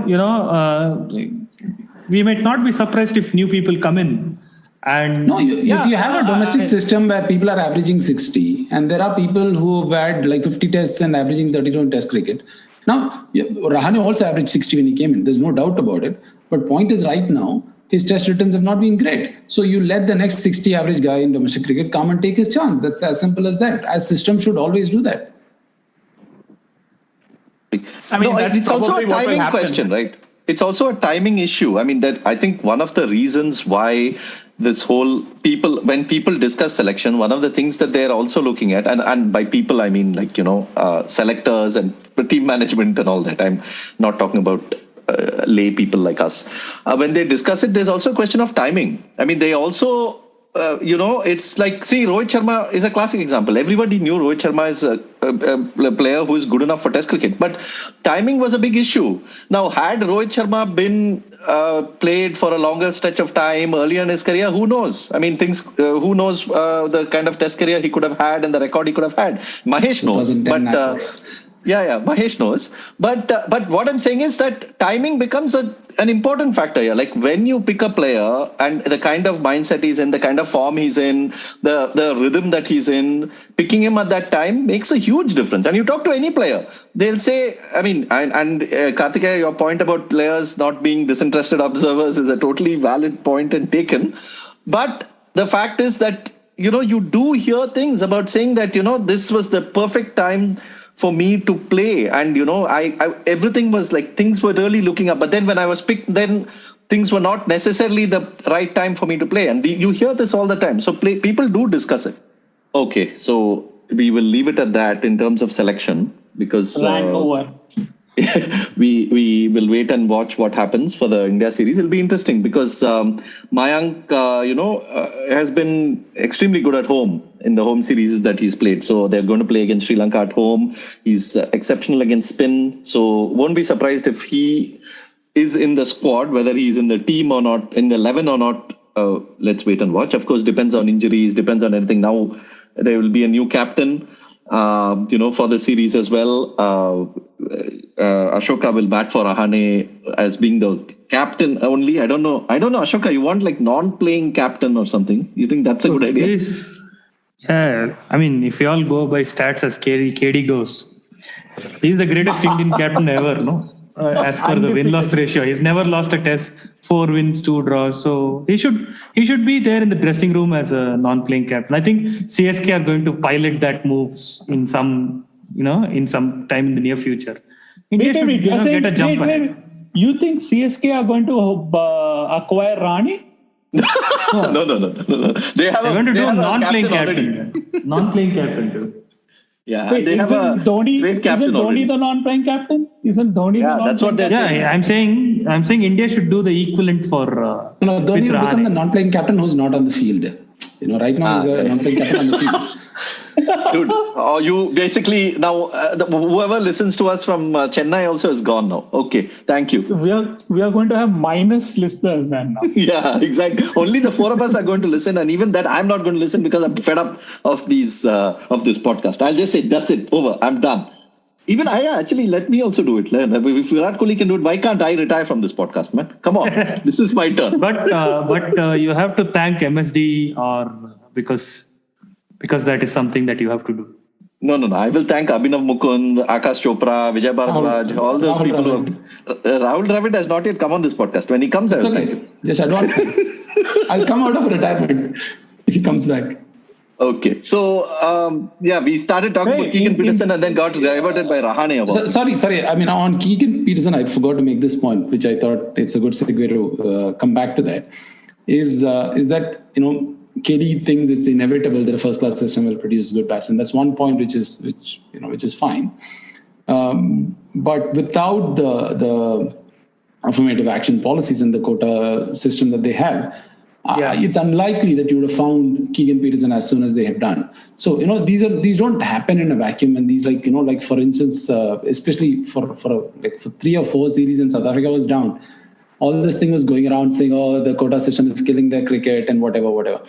we might not be surprised if new people come in. And if you have a domestic system where people are averaging 60 and there are people who've had like 50 tests and averaging 32 in test cricket. Now, Rahane also averaged 60 when he came in. There's no doubt about it. But point is right now, his test returns have not been great. So you let the next 60 average guy in domestic cricket come and take his chance. That's as simple as that. As system should always do that. I mean, it's also a timing question, right? It's also a timing issue. I mean, I think one of the reasons why this whole when people discuss selection, one of the things that they're also looking at, and by people, I mean selectors and team management and all that. I'm not talking about lay people like us. When they discuss it, there's also a question of timing. I mean, they also, it's like, see, Rohit Sharma is a classic example. Everybody knew Rohit Sharma is a player who is good enough for Test cricket, but timing was a big issue. Now, had Rohit Sharma been played for a longer stretch of time earlier in his career, who knows? I mean, who knows the kind of Test career he could have had and the record he could have had? Mahesh knows, but Yeah, Mahesh knows. But what I'm saying is that timing becomes an important factor here. Like when you pick a player and the kind of mindset he's in, the kind of form he's in, the rhythm that he's in, picking him at that time makes a huge difference. And you talk to any player, they'll say, I mean, and Karthikeya, your point about players not being disinterested observers is a totally valid point and taken. But the fact is that, you do hear things about saying that, this was the perfect time for me to play. And, I everything was like, things were really looking up. But then when I was picked, then things were not necessarily the right time for me to play. And you hear this all the time. So people do discuss it. Okay, so we will leave it at that in terms of selection because over. we will wait and watch what happens for the India series. It'll be interesting because Mayank, has been extremely good at home in the home series that he's played. So they're going to play against Sri Lanka at home. He's exceptional against spin. So won't be surprised if he is in the squad, whether he's in the team or not, in the 11 or not. Let's wait and watch. Of course, depends on injuries, depends on everything. Now there will be a new captain, for the series as well. Ashoka will bat for Rahane as being the captain only. I don't know, Ashoka, you want like non-playing captain or something? You think that's a good idea? Yeah, I mean, if you all go by stats as KD goes, he's the greatest Indian captain ever, no? As per the win-loss ratio, he's never lost a test. 4 wins, 2 draws. So he should be there in the dressing room as a non-playing captain. I think CSK are going to pilot that moves in some time in the near future. India should get a jump ahead. You think CSK are going to acquire Rani? No. They're going to do a non-playing captain. Non-playing captain too. Yeah, they have a great captain. Isn't Dhoni the non-playing captain? Isn't Dhoni? Yeah, that's what they're saying. Yeah, I'm saying India should do the equivalent for. Dhoni will become the non-playing captain who's not on the field. Right now he's a non-playing captain on the field. Dude, you basically now whoever listens to us from Chennai also is gone now. Okay, thank you. We are going to have minus listeners then now. Yeah, exactly. Only the 4 of us are going to listen, and even that I'm not going to listen because I'm fed up of these of this podcast. I'll just say that's it. Over. I'm done. Even actually let me also do it. If Virat Kohli can do it, why can't I retire from this podcast, man? Come on, this is my turn. But you have to thank MSD because that is something that you have to do. No. I will thank Abhinav Mukund, Akash Chopra, Vijay Bharadwaj, all those people. Rahul Dravid has not yet come on this podcast. When he comes, I will thank him. Just advance. I'll come out of retirement if he comes back. Okay, so we started talking about Keegan Petersen and then got diverted by Rahane. Sorry. I mean, on Keegan Petersen, I forgot to make this point, which I thought it's a good segue to come back to that. Is that KD thinks it's inevitable that a first-class system will produce good batsmen. That's one point which is fine. But without the affirmative action policies and the quota system that they have, it's unlikely that you would have found Keegan Petersen as soon as they have done. So these don't happen in a vacuum, and these like for instance, especially for 3 or 4 series when South Africa was down, all this thing was going around saying, the quota system is killing their cricket and whatever.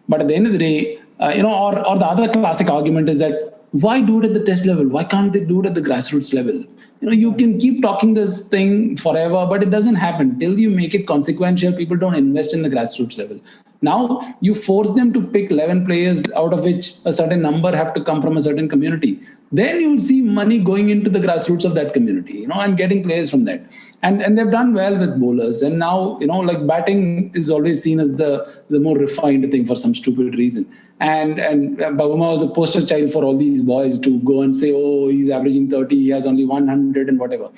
But at the end of the day, or the other classic argument is that why do it at the test level? Why can't they do it at the grassroots level? You can keep talking this thing forever, but it doesn't happen. Till you make it consequential, people don't invest in the grassroots level. Now, you force them to pick 11 players, out of which a certain number have to come from a certain community. Then you'll see money going into the grassroots of that community, and getting players from that. And they've done well with bowlers. And now, batting is always seen as the more refined thing for some stupid reason. And Bavuma was a poster child for all these boys to go and say, he's averaging 30, he has only 100 and whatever.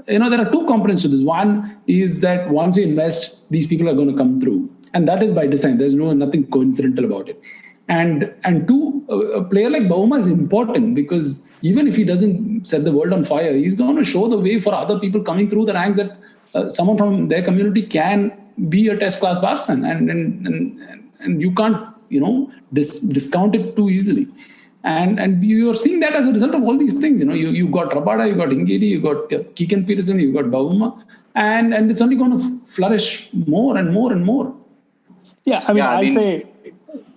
There are 2 components to this. One is that once you invest, these people are going to come through. And that is by design. There's nothing coincidental about it. And 2, a player like Bavuma is important because even if he doesn't set the world on fire, he's going to show the way for other people coming through the ranks that someone from their community can be a test class batsman. And you can't, discount it too easily. And you're seeing that as a result of all these things. You got Rabada, you got Ngidi, you got Keegan Petersen, you got Bavuma, and it's only going to flourish more and more and more. Yeah,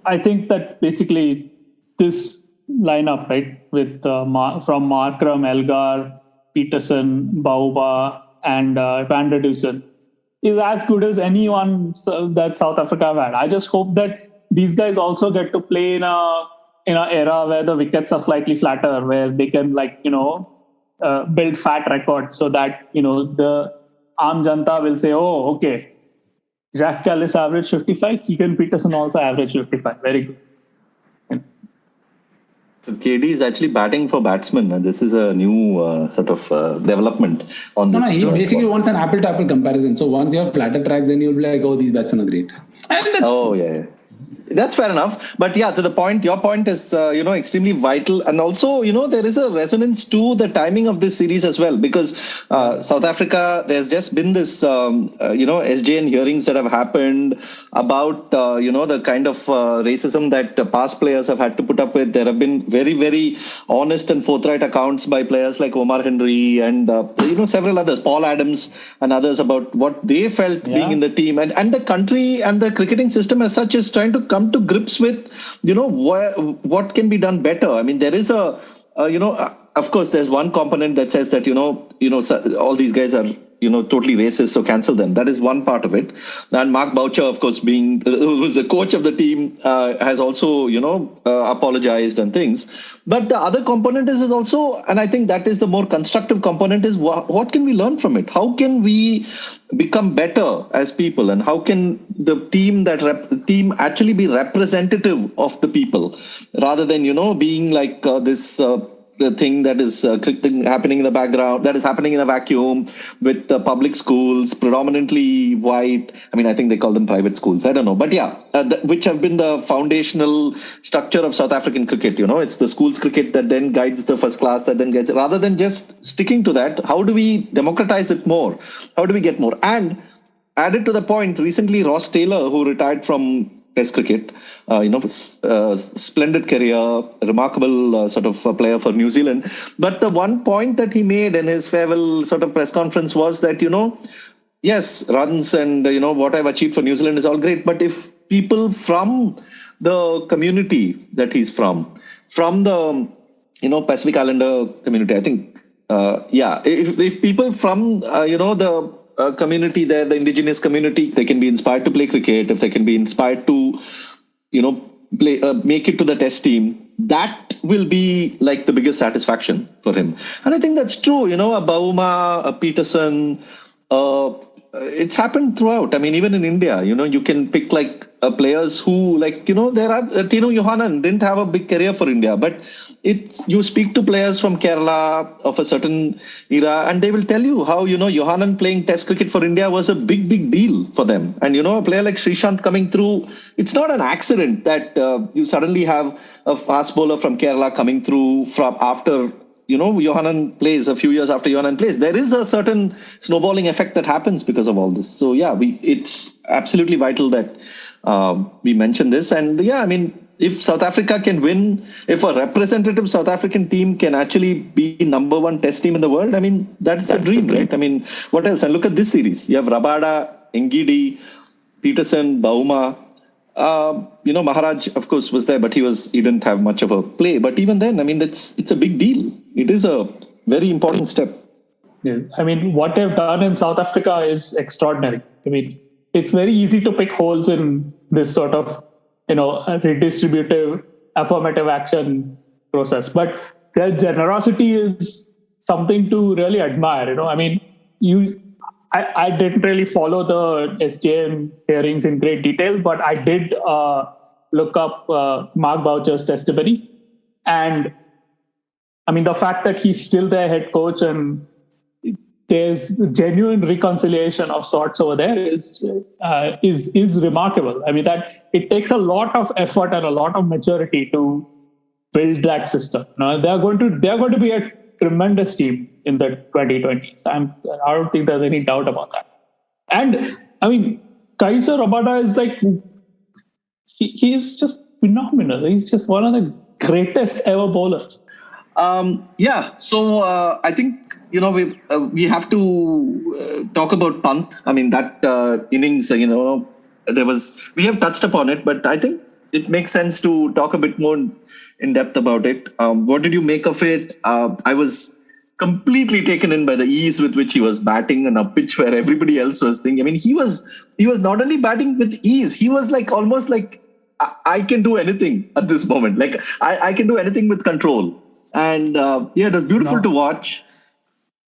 I think that basically this, lineup, right? With from Markram, Elgar, Petersen, Bauba, and Van der Dusen, is as good as anyone that South Africa have had. I just hope that these guys also get to play in a era where the wickets are slightly flatter, where they can build fat records, so that the Aam Janta will say, oh, okay, Jack Callis averaged 55, Keegan Petersen also averaged 55. Very good. KD is actually batting for batsmen, and this is a new sort of development on this. No, he basically wants an apple-to-apple comparison. So once you have flatter tracks, then you'll be like, oh, these batsmen are great. And that's true. Yeah. That's fair enough. But yeah, to the point, your point is, extremely vital. And also, there is a resonance to the timing of this series as well, because South Africa, there's just been this, SJN hearings that have happened about, the kind of racism that past players have had to put up with. There have been very, very honest and forthright accounts by players like Omar Henry and, several others, Paul Adams and others, about what they felt being in the team. And the country and the cricketing system as such is trying to come to grips with, what can be done better. I mean, there is of course, there's one component that says that, all these guys are, totally racist, so cancel them. That is one part of it. And Mark Boucher, of course, who was the coach of the team, has also, apologized and things. But the other component is also, and I think that is the more constructive component, is what can we learn from it? How can we become better as people? And how can the team actually be representative of the people, rather than, being like this the thing that is happening in the background, that is happening in a vacuum with public schools, predominantly white. I mean, I think they call them private schools. I don't know. But yeah, which have been the foundational structure of South African cricket. It's the schools cricket that then guides the first class, that then gets, rather than just sticking to that, how do we democratize it more? How do we get more? And added to the point, recently Ross Taylor, who retired from Test cricket, splendid career, remarkable sort of player for New Zealand. But the one point that he made in his farewell sort of press conference was that, yes, runs and, what I've achieved for New Zealand is all great. But if people from the community that he's from the, Pacific Islander community, I think, if people from, the community there, the indigenous community, they can be inspired to play cricket, if they can be inspired to, play, make it to the test team, that will be like the biggest satisfaction for him. And I think that's true. A Bauma, a Petersen, it's happened throughout. I mean, even in India, you can pick like players who, like, there are Tino Johanan didn't have a big career for India, but you speak to players from Kerala of a certain era, and they will tell you how, Johanan playing Test cricket for India was a big, big deal for them. And, a player like Srishant coming through, it's not an accident that you suddenly have a fast bowler from Kerala coming through from after, Johanan plays, a few years after Johanan plays. There is a certain snowballing effect that happens because of all this. So, yeah, it's absolutely vital that we mention this. And, yeah, I mean, if South Africa can win, if a representative South African team can actually be number one test team in the world, I mean, that's a dream, right? I mean, what else? And look at this series. You have Rabada, Ngidi, Petersen, Bauma. Maharaj, of course, was there, but he didn't have much of a play. But even then, I mean, it's a big deal. It is a very important step. Yeah. I mean, what they've done in South Africa is extraordinary. I mean, it's very easy to pick holes in this sort of redistributive, affirmative action process. But their generosity is something to really admire. I mean, I didn't really follow the SJM hearings in great detail, but I did look up Mark Boucher's testimony. And I mean, the fact that he's still their head coach and there's genuine reconciliation of sorts over there is remarkable. I mean, that it takes a lot of effort and a lot of maturity to build that system. They're going to be a tremendous team in the 2020s. I don't think there's any doubt about that. And I mean, Kaiser Rabada is like, he is just phenomenal. He's just one of the greatest ever bowlers. So I think, we have to talk about Pant. I mean, that innings, we have touched upon it, but I think it makes sense to talk a bit more in depth about it. What did you make of it? I was completely taken in by the ease with which he was batting on a pitch where everybody else was thinking. I mean, he was not only batting with ease, he was like almost like, I can do anything at this moment. Like I can do anything with control. And it was beautiful to watch.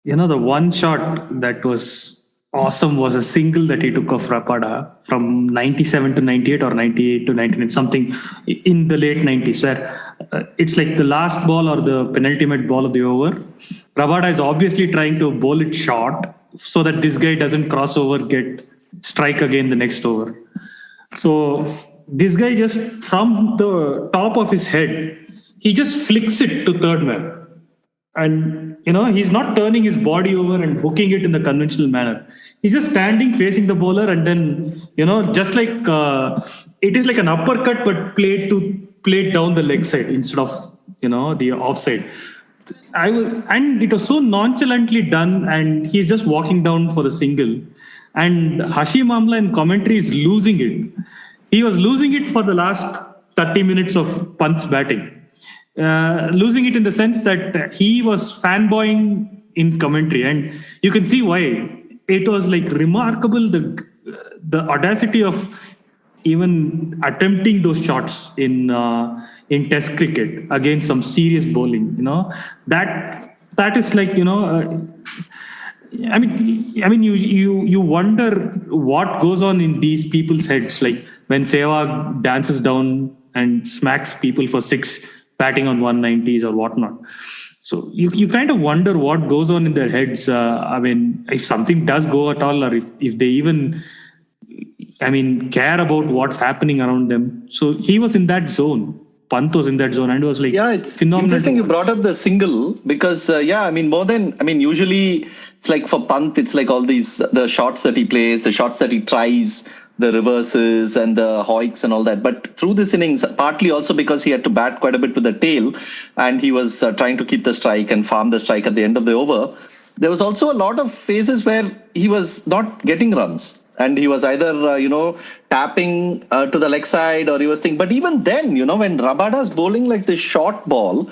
The one shot that was awesome was a single that he took of Rabada from 97 to 98 or 98 to 99, something in the late 90s, where it's like the last ball or the penultimate ball of the over. Rabada is obviously trying to bowl it short so that this guy doesn't cross over, get strike again the next over. So this guy just from the top of his head, he just flicks it to third man. And, he's not turning his body over and hooking it in the conventional manner. He's just standing facing the bowler and then, just like it is like an uppercut, but played down the leg side instead of, the offside. And it was so nonchalantly done, and he's just walking down for the single. And Hashim Amla in commentary is losing it. He was losing it for the last 30 minutes of Pant's batting. Losing it in the sense that he was fanboying in commentary, and you can see why. It was like remarkable, the audacity of even attempting those shots in Test cricket against some serious bowling. That is like I mean, you wonder what goes on in these people's heads, like when Sehwag dances down and smacks people for 6. Batting on 190s or whatnot. So you kind of wonder what goes on in their heads. If something does go at all, or if they even, care about what's happening around them. So he was in that zone. Pant was in that zone, and it was like, it's phenomenal. Interesting you brought up the single because, usually it's like for Pant, it's like all the shots that he plays, the shots that he tries, the reverses and the hoiks and all that. But through this innings, partly also because he had to bat quite a bit with the tail and he was trying to keep the strike and farm the strike at the end of the over, there was also a lot of phases where he was not getting runs. And he was either, tapping to the leg side or he was thinking. But even then, when Rabada's bowling like this short ball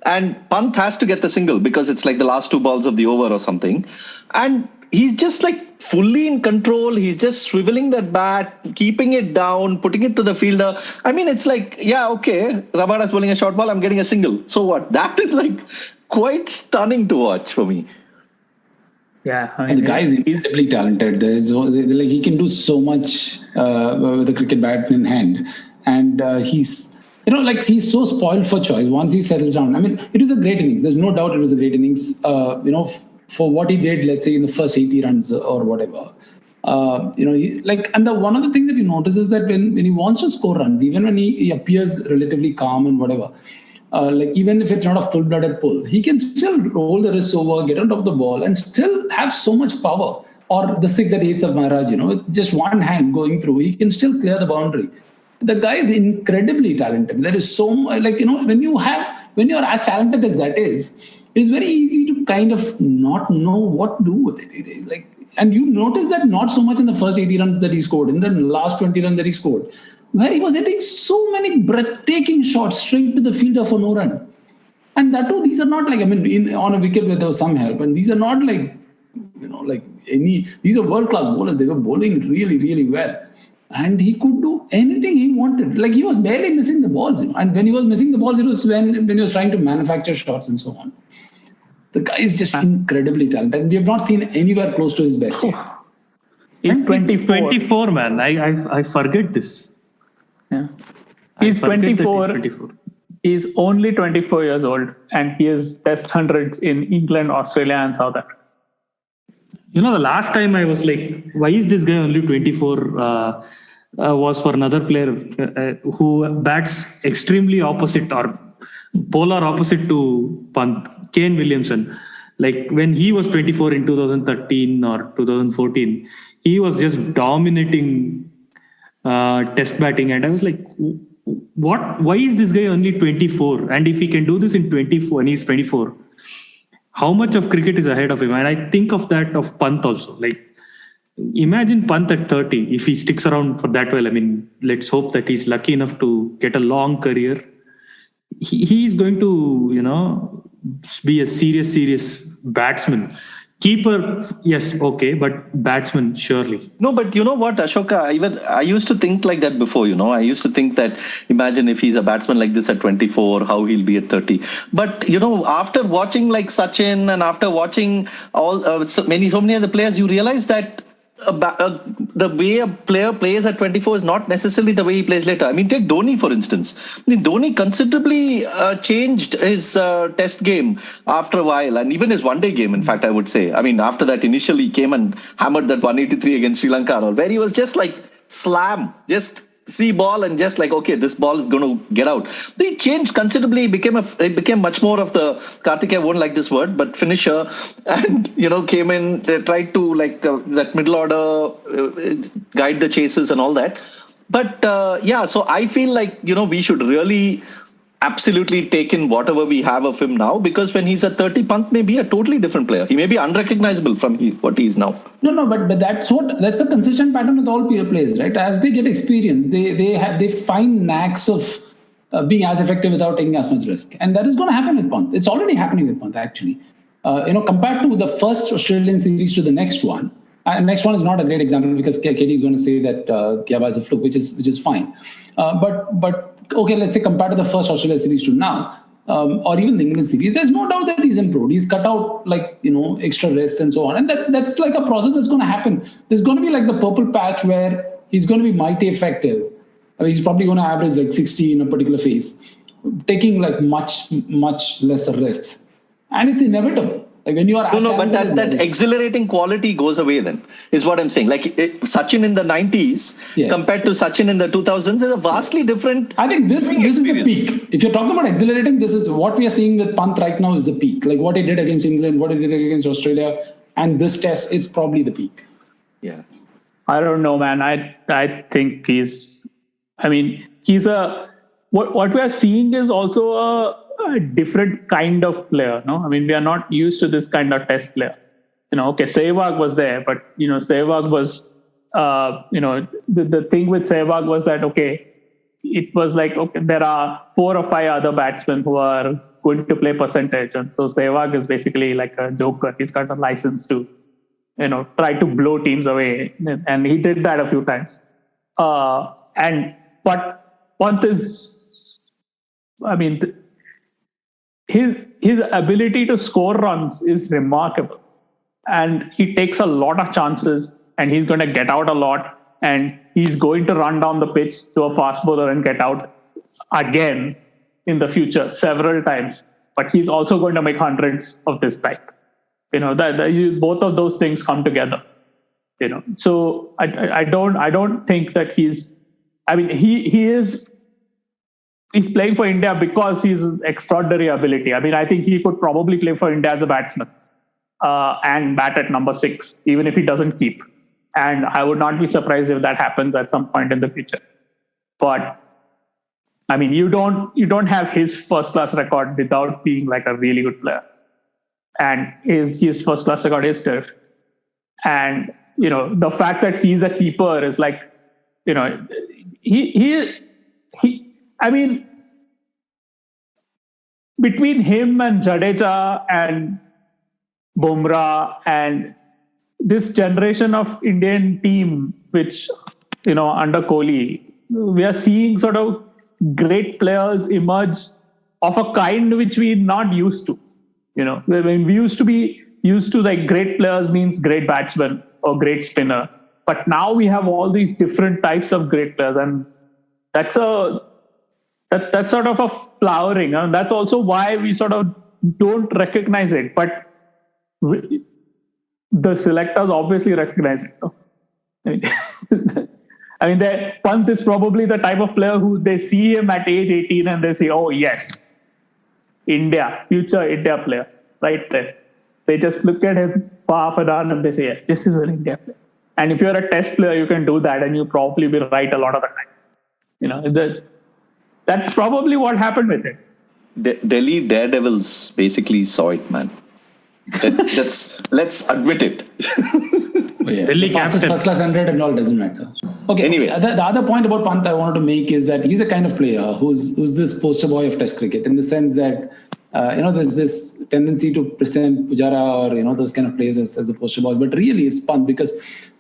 and Pant has to get the single because it's like the last 2 balls of the over or something. And he's just like fully in control. He's just swiveling that bat, keeping it down, putting it to the fielder. It's like, Rabada's bowling a short ball, I'm getting a single. So what? That is like quite stunning to watch for me. Yeah, and the guy is incredibly talented. He can do so much with the cricket bat in hand, and he's he's so spoiled for choice. Once he settles down, it was a great innings. There's no doubt it was a great innings. For what he did, let's say in the first 80 runs or whatever. One of the things that you notice is that when he wants to score runs, even when he appears relatively calm and whatever. Even if it's not a full-blooded pull, he can still roll the wrists over, get on top of the ball, and still have so much power. Or the 6 that 8s of Maharaj, with just one hand going through, he can still clear the boundary. The guy is incredibly talented. There is so much, when you're as talented as that is, it's very easy to kind of not know what to do with it. And you notice that not so much in the first 80 runs that he scored, in the last 20 runs that he scored, where he was hitting so many breathtaking shots straight to the fielder for no run. And that too, these are not on a wicket where there was some help. And these are not these are world-class bowlers. They were bowling really, really well. And he could do anything he wanted. He was barely missing the balls. And when he was missing the balls, it was when he was trying to manufacture shots and so on. The guy is just incredibly talented. We have not seen anywhere close to his best. He's 24, man. I forget this. Yeah. He's 24. He's only 24 years old, and he has test hundreds in England, Australia, and South Africa. The last time I was like, why is this guy only 24? Was for another player who bats extremely opposite or polar opposite to Pant, Kane Williamson. When he was 24 in 2013 or 2014, he was just dominating test batting, and I was like, what? Why is this guy only 24? And if he can do this in 24 and he's 24, how much of cricket is ahead of him? And I think of that of Pant also. Imagine Pant at 30 if he sticks around for that well. Let's hope that he's lucky enough to get a long career. he's going to, be a serious batsman. Keeper, yes, okay, but batsman, surely. No, but you know what, Ashoka, I used to think like that before, I used to think that, imagine if he's a batsman like this at 24, how he'll be at 30. But, after watching like Sachin and after watching all so many other players, you realize that the way a player plays at 24 is not necessarily the way he plays later. I mean, take Dhoni, for instance. Dhoni considerably changed his test game after a while, and even his one-day game, in fact, I would say. I mean, after that, initially he came and hammered that 183 against Sri Lanka, where he was just like slam, just see ball and just like, okay, this ball is going to get out. He changed considerably. He became much more of the, Karthik, I won't like this word, but finisher, and came in. They tried to that middle order guide the chases and all that. But so I feel like we should really absolutely take in whatever we have of him now, because when he's at 30, Pant may be a totally different player. He may be unrecognizable from what he is now. No, but that's a consistent pattern with all peer players, right? As they get experience, they find knacks of being as effective without taking as much risk, and that is going to happen with Pant. It's already happening with Pant, actually. Compared to the first Australian series to the next one. Next one is not a great example because KD is going to say that Kyaba is a fluke, which is fine. But okay, let's say compared to the first Australia series to now, or even the England series, there's no doubt that he's improved. He's cut out extra rests and so on, and that's like a process that's going to happen. There's going to be like the purple patch where he's going to be mighty effective. I mean, he's probably going to average like 60 in a particular phase, taking like much lesser risks, and it's inevitable. Like when you are but that exhilarating quality goes away then, is what I'm saying. Like Sachin in the 90s compared to Sachin in the 2000s is a vastly different. I think this is the peak. If you're talking about exhilarating, this is what we are seeing with Pant right now is the peak. Like what he did against England, what he did against Australia, and this test is probably the peak. Yeah. I don't know, man. I think he's what we are seeing is also a different kind of player. No, I mean, we are not used to this kind of test player. Okay, Sehwag was there, but Sehwag was the thing with Sehwag was that it was like there are 4 or 5 other batsmen who are going to play percentage, and so Sehwag is basically like a joker. He's got a license to try to blow teams away, and he did that a few times. But Pant is, I mean, his ability to score runs is remarkable, and he takes a lot of chances, and he's going to get out a lot, and he's going to run down the pitch to a fast bowler and get out again in the future several times. But he's also going to make hundreds of this type. Both of those things come together. So I don't think that he's. I mean, he's playing for India because he's extraordinary ability. I mean, I think he could probably play for India as a batsman and bat at number 6, even if he doesn't keep. And I would not be surprised if that happens at some point in the future. But I mean, you don't have his first-class record without being like a really good player. And his first-class record is terrific. And the fact that he's a keeper is like, he. I mean, between him and Jadeja and Bumrah and this generation of Indian team, which, under Kohli, we are seeing sort of great players emerge of a kind which we're not used to. When we used to be used to like great players means great batsman or great spinner. But now we have all these different types of great players, and that's sort of a flowering, and that's also why we sort of don't recognize it. But the selectors obviously recognize it. No? I mean, Pant is probably the type of player who they see him at age 18 and they say, "Oh yes, India, future India player, right there." They just look at him for half an hour and they say, "Yeah, this is an India player." And if you're a test player, you can do that, and you probably be right a lot of the time. That's probably what happened with it. Delhi Daredevils basically saw it, man. Let's admit it. The fastest first class 100 and all doesn't matter. Okay. Anyway. The other point about Pant I wanted to make is that he's a kind of player who's this poster boy of Test cricket, in the sense that there's this tendency to present Pujara or those kind of players as the poster boys, but really it's Pant, because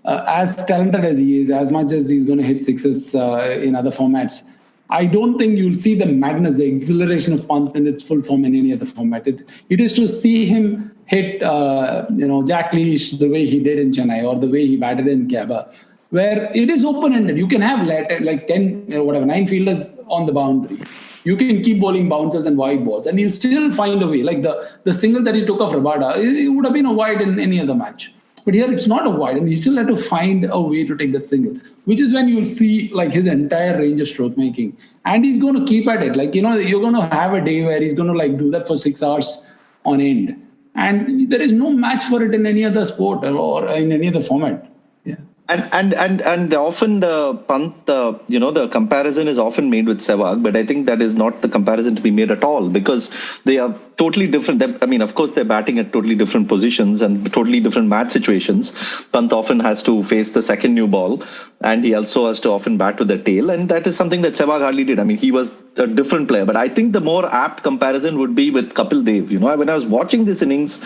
as talented as he is, as much as he's going to hit sixes in other formats, I don't think you'll see the madness, the exhilaration of Pant in its full form in any other format. It is to see him hit, Jack Leach the way he did in Chennai, or the way he batted in Kaba, where it is open-ended. You can have like 10, 9 fielders on the boundary. You can keep bowling bouncers and wide balls, and he'll still find a way. Like the single that he took off Rabada, it would have been a wide in any other match. But here it's not a wide, and he still had to find a way to take that single, which is when you'll see like his entire range of stroke making. And he's going to keep at it. Like, you're going to have a day where he's going to like do that for 6 hours on end. And there is no match for it in any other sport or in any other format. Yeah. And often the Pant, the comparison is often made with Sehwag, but I think that is not the comparison to be made at all, because they are totally different. Of course, they're batting at totally different positions and totally different match situations. Pant often has to face the second new ball, and he also has to often bat with the tail, and that is something that Sehwag hardly did. He was a different player, but I think the more apt comparison would be with Kapil Dev. When I was watching this innings,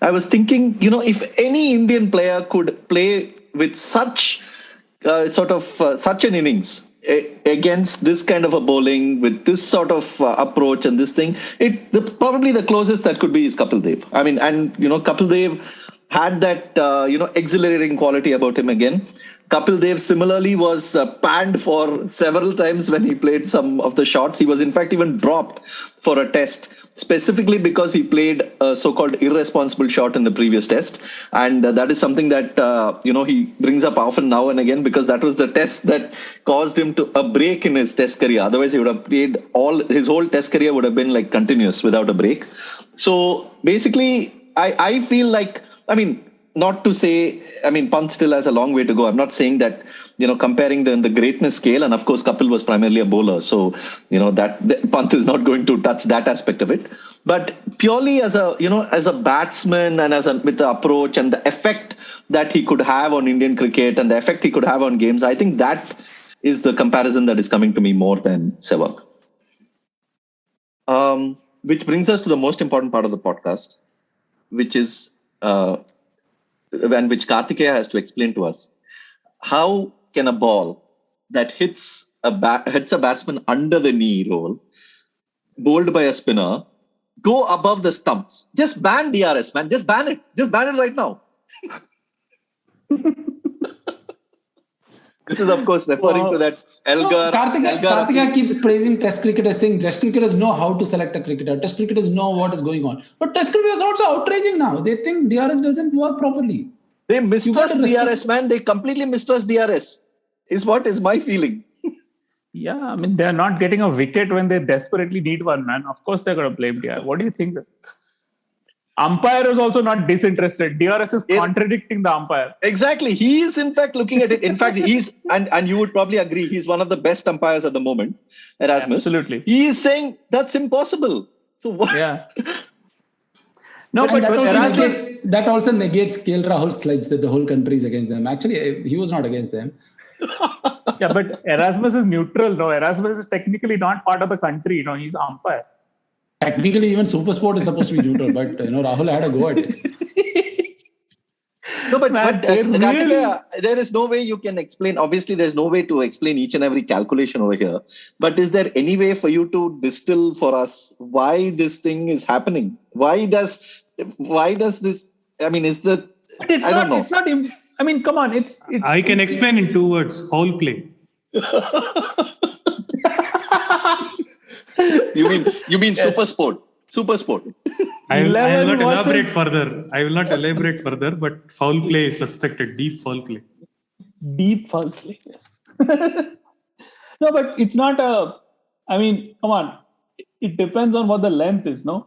I was thinking, if any Indian player could play with such such an innings against this kind of a bowling, with this sort of approach and this thing, probably the closest that could be is Kapil Dev. Kapil Dev had that exhilarating quality about him again. Kapil Dev similarly was panned for several times when he played some of the shots. He was in fact even dropped for a test, specifically because he played a so-called irresponsible shot in the previous test. And that is something that, he brings up often now and again, because that was the test that caused him to a break in his test career. Otherwise, he would have played his whole test career would have been like continuous without a break. So basically, I feel like, not to say, Pant still has a long way to go. I'm not saying that, comparing the greatness scale, and of course, Kapil was primarily a bowler. So, that Pant is not going to touch that aspect of it. But purely as a batsman and with the approach and the effect that he could have on Indian cricket and the effect he could have on games, I think that is the comparison that is coming to me more than Sehwag. Which brings us to the most important part of the podcast, which is, which Kartikeya has to explain to us. How can a ball that hits a batsman under the knee roll, bowled by a spinner, go above the stumps? Just ban DRS, man. Just ban it. Just ban it right now. This is, of course, referring to that Elgar. Kartikeya keeps praising Test cricketers, saying Test cricketers know how to select a cricketer. Test cricketers know what is going on. But Test cricketers are also outraging now. They think DRS doesn't work properly. They mistrust DRS, man. They completely mistrust DRS. Is what is my feeling. Yeah, they're not getting a wicket when they desperately need one, man. Of course, they're going to blame DRS. What do you think? Umpire is also not disinterested. DRS is contradicting the umpire. Exactly. He is, in fact, looking at it. In fact, he's, and you would probably agree, he's one of the best umpires at the moment, Erasmus. Absolutely. He is saying that's impossible. So what? Yeah. No, but that also negates KL Rahul's sledge that the whole country is against them. Actually, he was not against them. Yeah, but Erasmus is neutral. No, Erasmus is technically not part of the country. He's umpire. Technically, even Supersport is supposed to be neutral, but Rahul had a go at it. No, but there is no way you can explain. Obviously, there's no way to explain each and every calculation over here. But is there any way for you to distill for us why this thing is happening? Why does this? Is the? I don't know. It's not. Come on. It's. I can explain in 2 words: foul play. You mean yes. Super sport. I will not elaborate further. But foul play is suspected. Deep foul play. Yes. No, but it's not a. Come on. It depends on what the length is. No.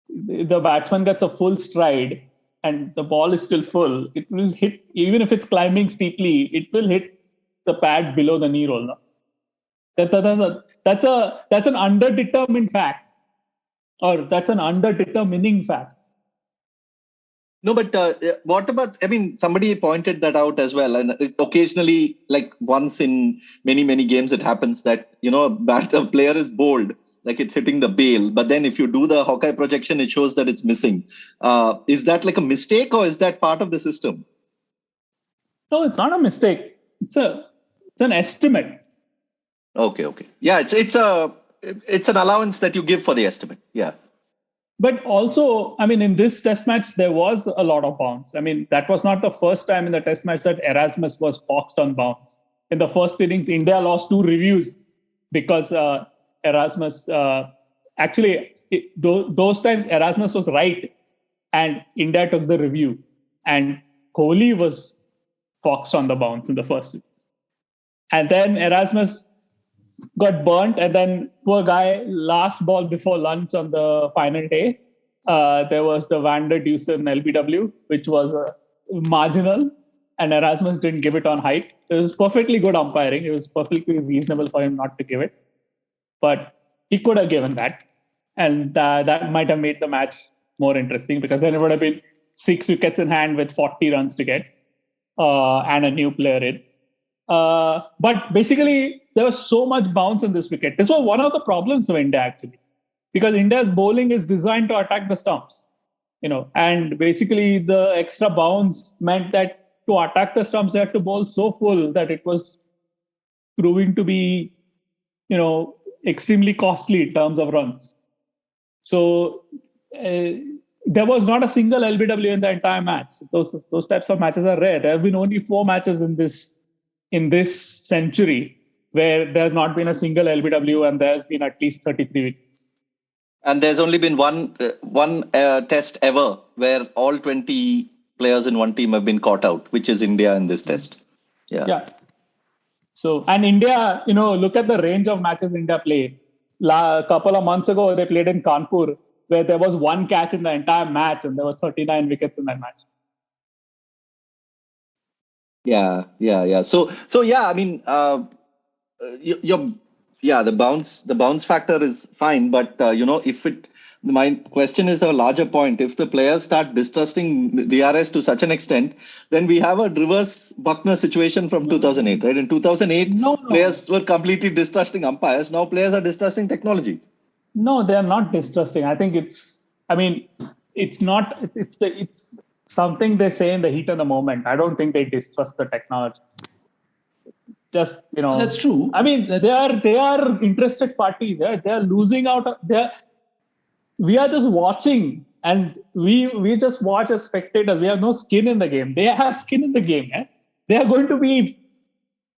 The batsman gets a full stride and the ball is still full. It will hit, even if it's climbing steeply. It will hit the pad below the knee roll. No? That's an underdetermined fact, or that's an underdetermining fact. No, but what about, I mean, somebody pointed that out as well. And occasionally, like once in many, many games, it happens that, a player is bowled, like it's hitting the bail. But then if you do the Hawkeye projection, it shows that it's missing. Is that like a mistake or is that part of the system? No, it's not a mistake. It's an estimate. Okay. Yeah, it's an allowance that you give for the estimate. Yeah. But also, I mean, in this test match, there was a lot of bounce. I mean, that was not the first time in the test match that Erasmus was boxed on bounce. In the first innings, India lost 2 reviews because Erasmus, those times Erasmus was right and India took the review. And Kohli was boxed on the bounce in the first innings. And then Erasmus got burnt, and then poor guy, last ball before lunch on the final day, there was the Van der Dusen LBW, which was marginal, and Erasmus didn't give it on height. It was perfectly good umpiring. It was perfectly reasonable for him not to give it, but he could have given that, and that might have made the match more interesting, because then it would have been 6 wickets in hand with 40 runs to get, and a new player in. But basically, there was so much bounce in this wicket. This was one of the problems of India, actually, because India's bowling is designed to attack the stumps, and basically the extra bounce meant that to attack the stumps, they had to bowl so full that it was proving to be, extremely costly in terms of runs. So there was not a single LBW in the entire match. Those types of matches are rare. There have been only 4 matches in this century where there's not been a single LBW and there's been at least 33 wickets. And there's only been one test ever where all 20 players in one team have been caught out, which is India in this test. Yeah. So, and India, look at the range of matches India played. A couple of months ago, they played in Kanpur, where there was 1 catch in the entire match and there were 39 wickets in that match. Yeah. So yeah, I mean, the bounce factor is fine, but my question is a larger point. If the players start distrusting DRS to such an extent, then we have a reverse Buckner situation from 2008, right? In 2008, players were completely distrusting umpires. Now players are distrusting technology. No, they are not distrusting. I think it's something they say in the heat of the moment. I don't think they distrust the technology. Just, That's true. I mean, they are interested parties. Yeah? They are losing out. We are just watching, and we just watch as spectators. We have no skin in the game. They have skin in the game. Yeah? They are going to be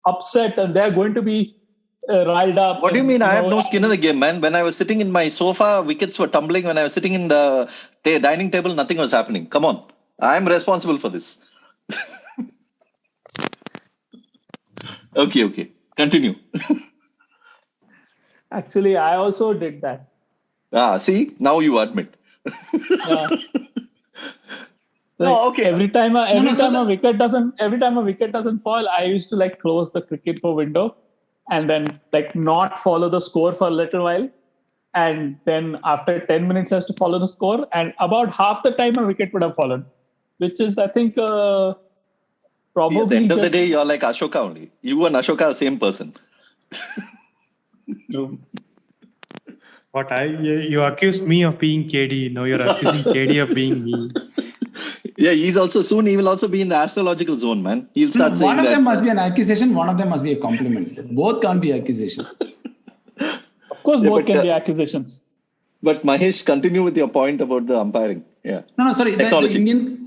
upset, and they are going to be riled up. What do you mean? I have no skin in the game, man. When I was sitting in my sofa, wickets were tumbling. When I was sitting in the dining table, nothing was happening. Come on. I'm responsible for this. Okay. Continue. Actually, I also did that. See, now you admit. No, okay. Every time a wicket doesn't fall, I used to close the cricket window and then not follow the score for a little while. And then after 10 minutes, I has to follow the score. And about half the time, a wicket would have fallen, which is, I think, probably. At the end of the day, you're like Ashoka only. You and Ashoka are the same person. True. You accused me of being KD. Now you're accusing KD of being me. Yeah, he will also be in the astrological zone, man. He'll start saying that. One of them must be an accusation, one of them must be a compliment. Both can't be accusations. Of course, both can be accusations. But Mahesh, continue with your point about the umpiring. Yeah. No, sorry. The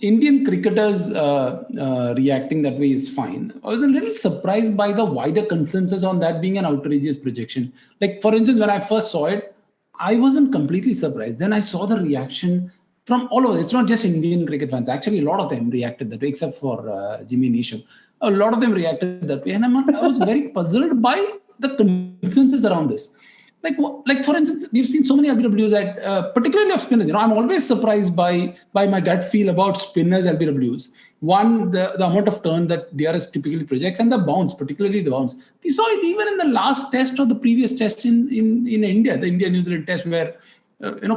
Indian cricketers reacting that way is fine. I was a little surprised by the wider consensus on that being an outrageous projection. For instance, when I first saw it, I wasn't completely surprised. Then I saw the reaction from all over. It's not just Indian cricket fans. Actually, a lot of them reacted that way, except for Jimmy Neesham. A lot of them reacted that way. And I was very puzzled by the consensus around this. For instance, we've seen so many LBWs at, particularly of spinners. I'm always surprised by my gut feel about spinners LBWs. One, the amount of turn that DRS typically projects, and the bounce, particularly the bounce. We saw it even in the last test or the previous test in India, the India-New Zealand test, where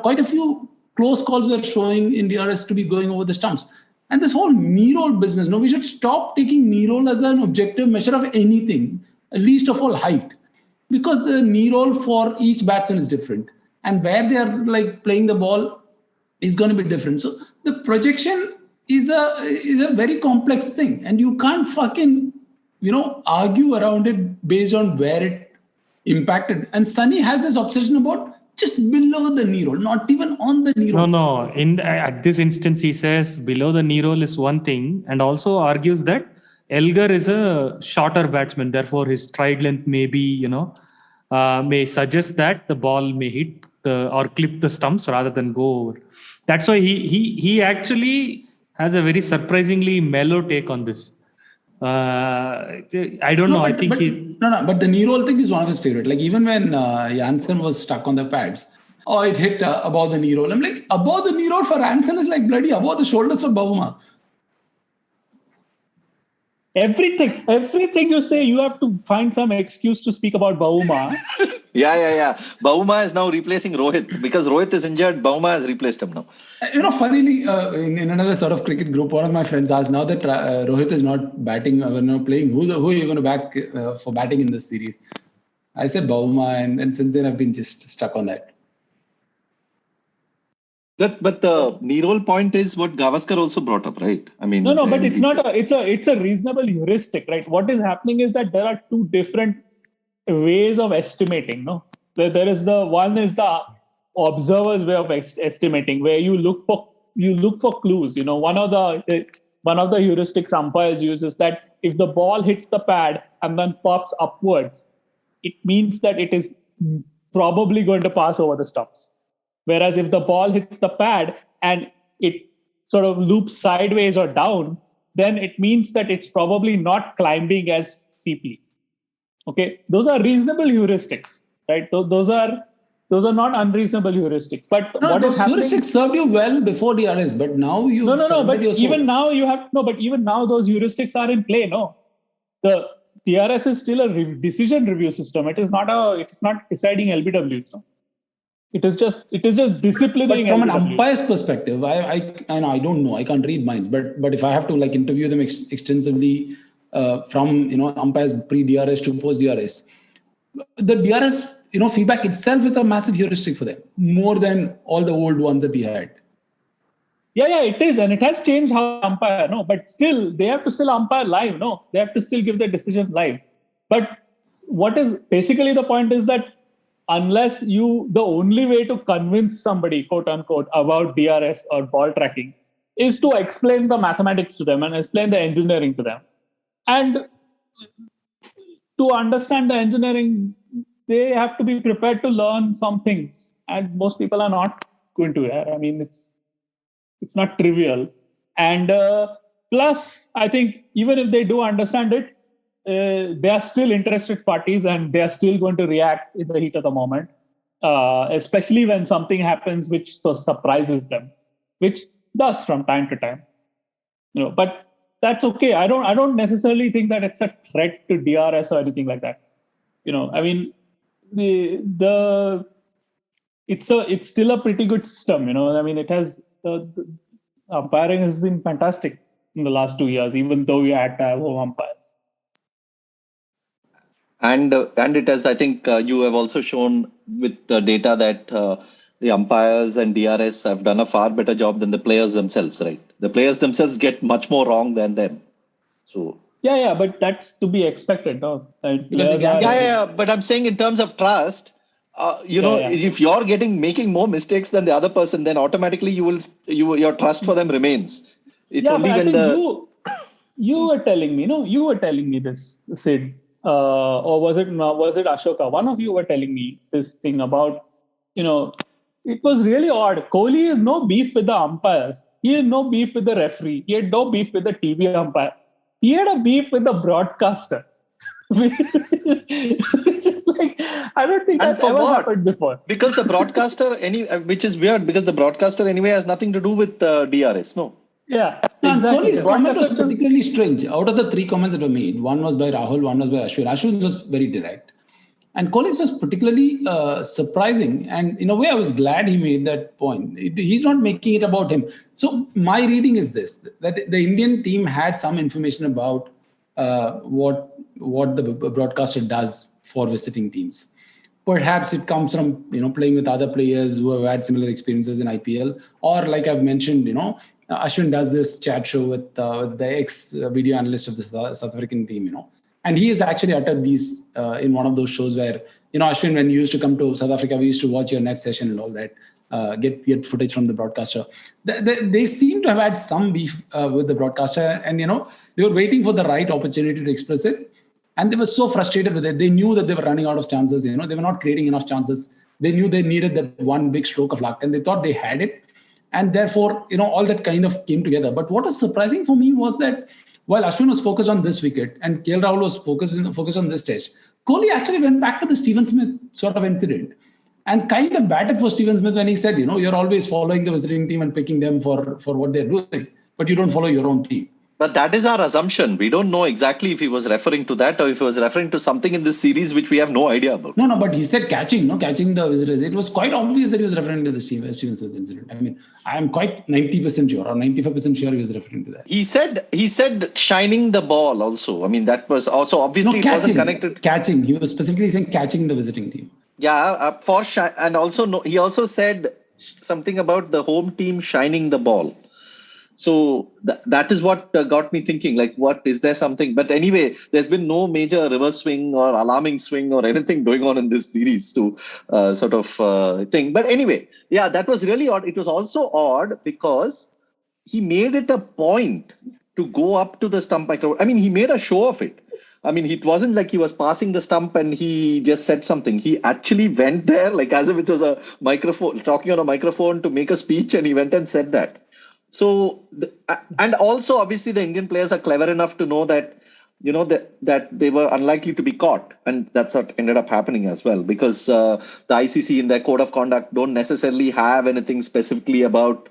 quite a few close calls were showing in DRS to be going over the stumps. And this whole knee roll business, we should stop taking knee roll as an objective measure of anything, least of all height, because the knee roll for each batsman is different, and where they are like playing the ball is going to be different. So the projection is a very complex thing, and you can't fucking argue around it based on where it impacted. And Sunny has this obsession about just below the knee roll, not even on the knee roll. No. At this instance, he says below the knee roll is one thing, and also argues that Elgar is a shorter batsman, therefore his stride length may be, may suggest that the ball may hit or clip the stumps rather than go over. That's why he actually has a very surprisingly mellow take on this. I don't know. I think but the knee roll thing is one of his favorite. Like even when Janssen was stuck on the pads, it hit above the knee roll. I'm like, above the knee roll for Janssen is like bloody above the shoulders for Bavuma. Everything you say, you have to find some excuse to speak about Bavuma. Yeah. Bavuma is now replacing Rohit because Rohit is injured. Bavuma has replaced him now. Funnily, in another sort of cricket group, one of my friends asked, now that Rohit is not batting, not playing, who are you going to back for batting in this series? I said Bavuma, and since then I've been just stuck on that. But the knee roll point is what Gavaskar also brought up, right? I mean, no, but it's not. It's a reasonable heuristic, right? What is happening is that there are two different ways of estimating. No, there is the observer's way of estimating, where you look for clues. One of the heuristics umpires uses that if the ball hits the pad and then pops upwards, it means that it is probably going to pass over the stumps. Whereas if the ball hits the pad and it sort of loops sideways or down, then it means that it's probably not climbing as steeply. Okay, those are reasonable heuristics, right? Those are not unreasonable heuristics. But those heuristics served you well before DRS, but now you But even now those heuristics are in play. No, the DRS is still a decision review system. It is not deciding LBWs. No? It is just disciplining. But from LBWs. an umpire's perspective, I don't know. I can't read minds, but if I have to interview them extensively from umpires pre-DRS to post-DRS, the DRS feedback itself is a massive heuristic for them, more than all the old ones that we had. Yeah, it is, and it has changed how umpire. No, but still they have to still umpire live. No, they have to still give their decision live. But what is basically the point is that unless the only way to convince somebody, quote unquote, about DRS or ball tracking is to explain the mathematics to them and explain the engineering to them. And to understand the engineering, they have to be prepared to learn some things. And most people are not going to. I mean, it's not trivial. And plus, I think even if they do understand it, they are still interested parties and they are still going to react in the heat of the moment, especially when something happens which surprises them, which does from time to time. But that's okay. I don't necessarily think that it's a threat to DRS or anything like that. I mean, it's still a pretty good system. I mean, it has the umpiring has been fantastic in the last 2 years, even though we had to have home umpires. And it has, I think you have also shown with the data that the umpires and DRS have done a far better job than the players themselves, right? The players themselves get much more wrong than them. So yeah, but that's to be expected, no? But I'm saying in terms of trust, if you're making more mistakes than the other person, then automatically your trust for them remains. It's only when you were telling me this, Sid. Or was it Ashoka? One of you were telling me this thing about, it was really odd. Kohli has no beef with the umpires. He had no beef with the referee. He had no beef with the TV umpire. He had a beef with the broadcaster. Which is like, I don't think that's ever happened before. Because the broadcaster, which is weird, because the broadcaster anyway has nothing to do with DRS, no? Yeah, exactly. Kohli's comment was particularly strange. Out of the 3 comments that were made, one was by Rahul, one was by Ashwin. Ashwin was very direct. And Kohli is just particularly surprising. And in a way, I was glad he made that point. He's not making it about him. So my reading is this, that the Indian team had some information about what the broadcaster does for visiting teams. Perhaps it comes from, playing with other players who have had similar experiences in IPL. Or like I've mentioned, Ashwin does this chat show with the ex-video analyst of the South African team, And he has actually uttered these in one of those shows where, Ashwin, when you used to come to South Africa, we used to watch your net session and all that, get footage from the broadcaster. They seem to have had some beef with the broadcaster, and, they were waiting for the right opportunity to express it. And they were so frustrated with it. They knew that they were running out of chances. They were not creating enough chances. They knew they needed that one big stroke of luck, and they thought they had it. And therefore, all that kind of came together. But what was surprising for me was that while Ashwin was focused on this wicket and KL Rahul was focused on this test, Kohli actually went back to the Stephen Smith sort of incident and kind of batted for Stephen Smith when he said, you're always following the visiting team and picking them for what they're doing, but you don't follow your own team. But that is our assumption. We don't know exactly if he was referring to that or if he was referring to something in this series which we have no idea about. No, but he said catching the visitors. It was quite obvious that he was referring to the Stephen Smith incident. I mean, I am quite 90% sure or 95% sure he was referring to that. He said shining the ball also. I mean, that was also obviously it wasn't connected. Catching. He was specifically saying catching the visiting team. Yeah, and also he also said something about the home team shining the ball. So that is what got me thinking, like, what is there something? But anyway, there's been no major reverse swing or alarming swing or anything going on in this series to sort of thing. But anyway, yeah, that was really odd. It was also odd because he made it a point to go up to the stump microphone. I mean, he made a show of it. I mean, it wasn't like he was passing the stump and he just said something. He actually went there, like as if it was a microphone, talking on a microphone to make a speech, and he went and said that. So, and also obviously the Indian players are clever enough to know that, that they were unlikely to be caught. And that's what ended up happening as well, because the ICC in their code of conduct don't necessarily have anything specifically about,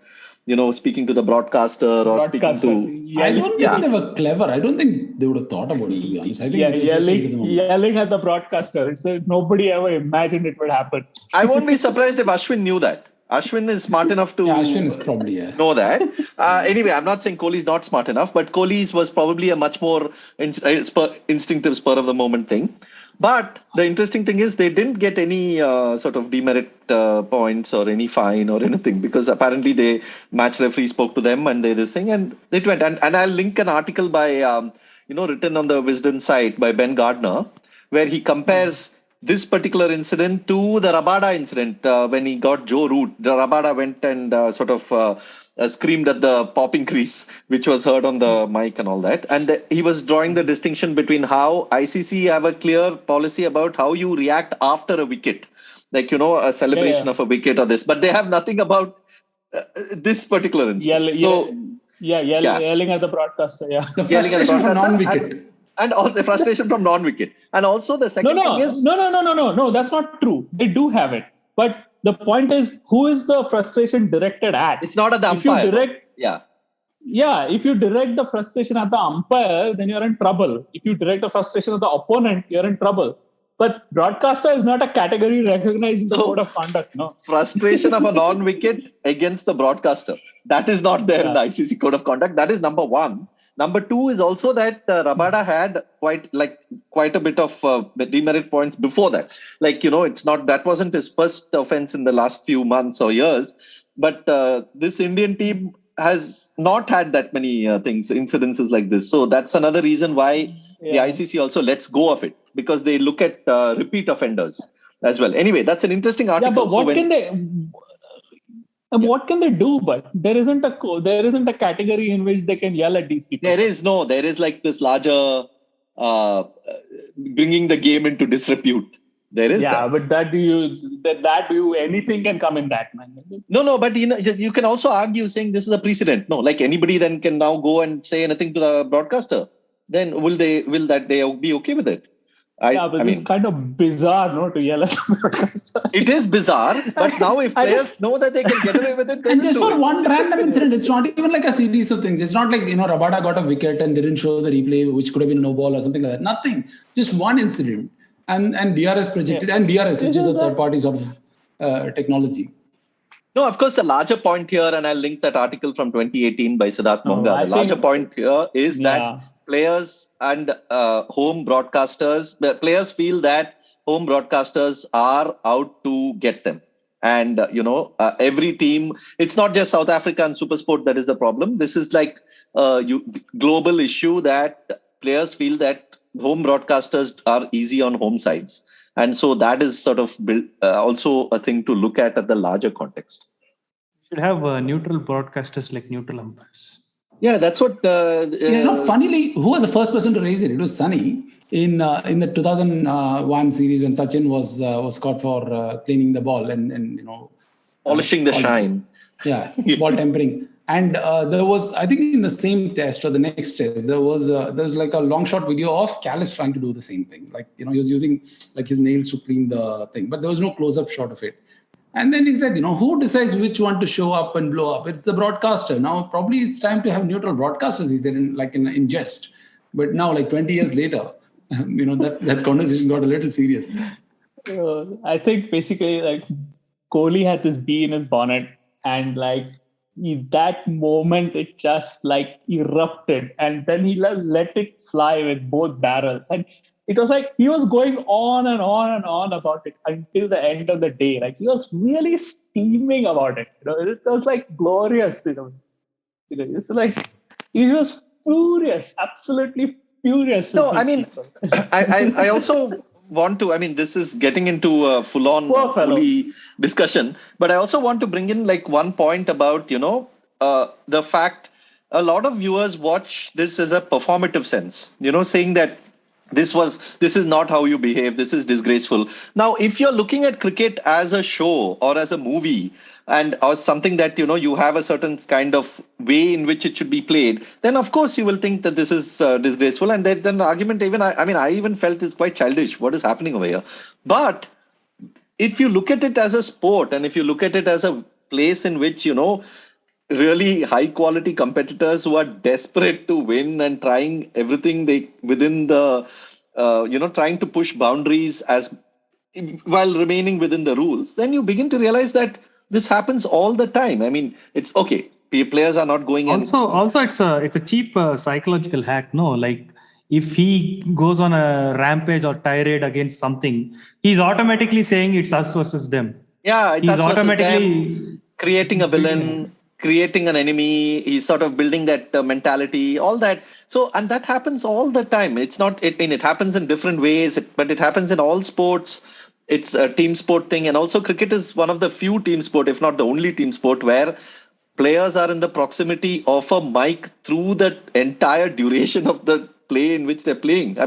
speaking to the broadcaster or speaking to... I don't think they were clever. I don't think they would have thought about it, to be honest. I think yelling at the broadcaster. Nobody ever imagined it would happen. I won't be surprised if Ashwin knew that. Ashwin is smart enough to Ashwin is probably, know that. Anyway, I'm not saying Kohli is not smart enough, but Kohli's was probably a much more instinctive spur of the moment thing. But the interesting thing is they didn't get any sort of demerit points or any fine or anything, because apparently the match referee spoke to them and they this thing and it went. And I'll link an article by, written on the Wisden site by Ben Gardner, where he compares this particular incident to the Rabada incident when he got Joe Root. The Rabada went and screamed at the popping crease, which was heard on the mic and all that. And he was drawing the distinction between how ICC have a clear policy about how you react after a wicket, like, a celebration of a wicket or this, but they have nothing about this particular incident. Yelling at the broadcaster. Yeah, the frustration for non-wicket. And also the frustration from non-wicket. And also the second thing is... No, that's not true. They do have it. But the point is, who is the frustration directed at? It's not at the umpire. If you direct the frustration at the umpire, then you're in trouble. If you direct the frustration at the opponent, you're in trouble. But broadcaster is not a category recognized in the code of conduct. No. Frustration of a non-wicket against the broadcaster. That is not there in the ICC code of conduct. That is number one. Number two is also that Rabada had quite a bit of demerit points before that. That wasn't his first offense in the last few months or years. But this Indian team has not had that many incidences like this. So that's another reason why the ICC also lets go of it, because they look at repeat offenders as well. Anyway, that's an interesting article. Yeah, but what can they do? But there isn't a category in which they can yell at these people. There is like this larger bringing the game into disrepute. There is but anything can come in that, man. No, but you can also argue saying this is a precedent. No, like anybody then can now go and say anything to the broadcaster. Then will they be okay with it? It's kind of bizarre, to yell at the broadcaster. It is bizarre, but now if players know that they can get away with it, and just for one random incident, it's not even like a series of things. It's not like, Rabada got a wicket and didn't show the replay, which could have been no ball or something like that. Nothing. Just one incident. and DRS projected, and DRS, which is a third-party sort of technology. No, of course, the larger point here, and I'll link that article from 2018 by Siddharth Monga. The larger point here is that players and home broadcasters, the players feel that home broadcasters are out to get them. And, every team, it's not just South Africa and Supersport that is the problem. This is like a global issue that players feel that home broadcasters are easy on home sides. And so that is sort of also a thing to look at the larger context. We should have neutral broadcasters like neutral umpires. Yeah, that's what. Funnily, who was the first person to raise it? It was Sunny in the 2001 series when Sachin was caught for cleaning the ball and polishing the shine. Yeah, ball tempering. And there was, I think, in the same test or the next test, there was like a long shot video of Callis trying to do the same thing. Like, he was using like his nails to clean the thing, but there was no close-up shot of it. And then he said, who decides which one to show up and blow up? It's the broadcaster. Now, probably it's time to have neutral broadcasters, he said, in jest. But now, like 20 years later, that conversation got a little serious. I think basically, like, Kohli had this bee in his bonnet, and like, that moment it just like erupted, and then he let it fly with both barrels, and it was like he was going on and on and on about it until the end of the day. Like, he was really steaming about it. It was like glorious. It's like he was furious, absolutely furious. No, I mean, I also want to, this is getting into a full-on Kohli discussion, but I also want to bring in like one point about, the fact a lot of viewers watch this as a performative sense, saying that this is not how you behave, this is disgraceful. Now, if you're looking at cricket as a show or as a movie or something that, you have a certain kind of way in which it should be played, then of course you will think that this is disgraceful. And then the argument I even felt is quite childish. What is happening over here? But if you look at it as a sport, and if you look at it as a place in which, really high quality competitors who are desperate to win and trying everything within the, trying to push boundaries while remaining within the rules, then you begin to realize that this happens all the time. It's okay. Players are not going in. Also, it's a cheap psychological hack. No, like if he goes on a rampage or tirade against something, he's automatically saying it's us versus them. Yeah, he's automatically creating a villain, creating an enemy. He's sort of building that mentality, all that. So, and that happens all the time. It's not. It happens in different ways, but it happens in all sports. It's a team sport thing, and also cricket is one of the few team sport, if not the only team sport, where players are in the proximity of a mic through the entire duration of the play in which they're playing.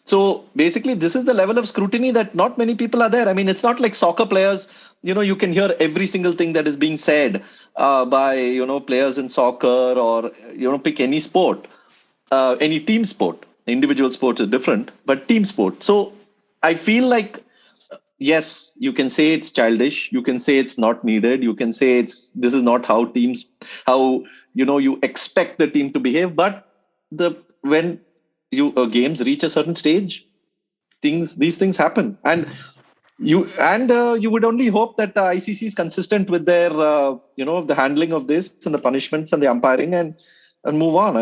So basically this is the level of scrutiny that not many people are there. It's not like soccer players, you can hear every single thing that is being said by, players in soccer or, pick any sport, any team sport. Individual sports is different, but team sport. So I feel like, yes, you can say it's childish. You can say it's not needed. You can say this is not how you expect the team to behave. But when games reach a certain stage, these things happen, and you would only hope that the ICC is consistent with their the handling of this and the punishments and the umpiring and move on.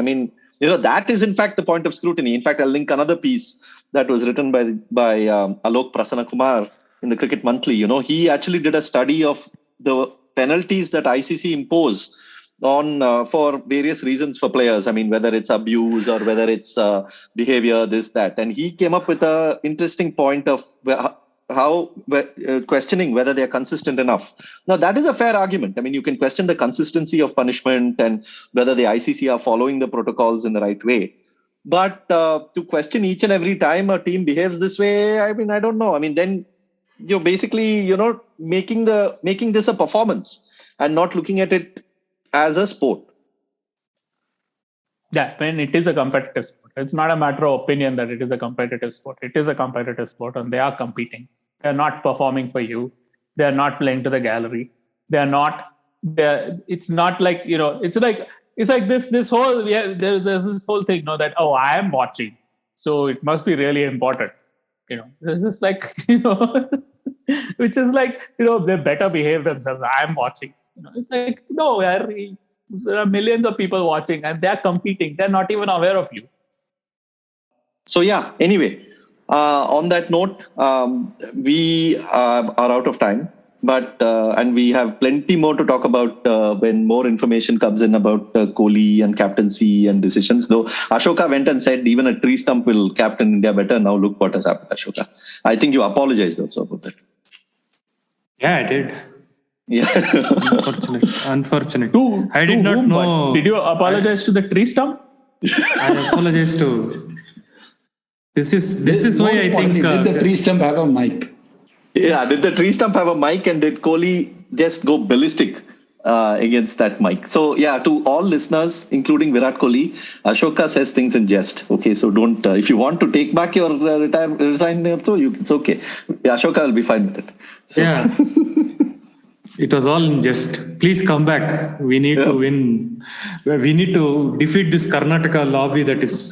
That is in fact the point of scrutiny. In fact, I'll link another piece that was written by Alok Prasanna Kumar in the Cricket Monthly. He actually did a study of the penalties that ICC impose on for various reasons for players. Whether it's abuse or whether it's behavior, this, that. And he came up with an interesting point of how questioning whether they're consistent enough. Now, that is a fair argument. You can question the consistency of punishment and whether the ICC are following the protocols in the right way. But to question each and every time a team behaves this way, I don't know. Then you're basically, making this a performance and not looking at it as a sport. Yeah, it is a competitive sport. It's not a matter of opinion that it is a competitive sport. It is a competitive sport, and they are competing. They're not performing for you. They're not playing to the gallery. It's not like, it's like this whole, there's this whole thing, that, I am watching, so it must be really important. It's just like, which is like, they better behave themselves. I'm watching. It's like, no, there are millions of people watching and they're competing. They're not even aware of you. So yeah, anyway, on that note, we are out of time. But and we have plenty more to talk about when more information comes in about Kohli and captaincy and decisions. Though Ashoka went and said even a tree stump will captain India better. Now look what has happened, Ashoka. I think you apologized also about that. Yeah, I did. Yeah. Unfortunate. I To did not whom, know. Did you apologize to the tree stump? I apologize to. This is why I think. Did the tree stump have a mic? Yeah, did the tree stump have a mic and did Kohli just go ballistic against that mic? So yeah, to all listeners, including Virat Kohli, Ashoka says things in jest. Okay, so don't, if you want to take back your resign, so it's okay. Yeah, Ashoka will be fine with it. So. Yeah. It was all in jest. Please come back. We need to win. We need to defeat this Karnataka lobby that is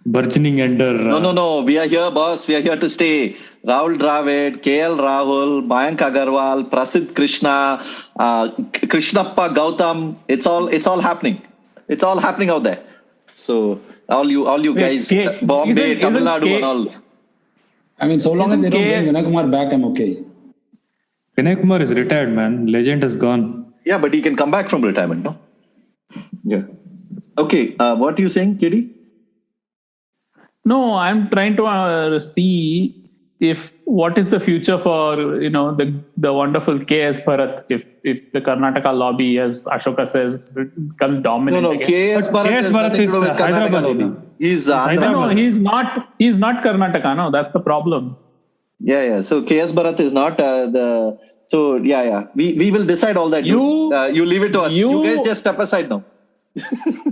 burgeoning under. No. We are here, boss. We are here to stay. Rahul Dravid, KL Rahul, Mayank Agarwal, Prasidh Krishna, Krishnappa Gautam. It's all happening. It's all happening out there. So all you guys, Bombay, Tamil Nadu, and all. I mean, so long as they don't bring Vinay Kumar back, I'm okay. Vinay Kumar is retired, man. Legend has gone. Yeah, but he can come back from retirement, no? Yeah. Okay. What are you saying, Kitty? No, I'm trying to see what is the future for the wonderful KS Bharat if the Karnataka lobby, as Ashoka says, becomes dominant. No, again. KS Bharat KS is Bharat nothing to is do with Karnataka Hyderabad lobby. lobby. He's No, he's not. He's not Karnataka. No, that's the problem. Yeah. So KS Bharat is not the. So yeah. We will decide all that. You leave it to us. You guys just step aside now.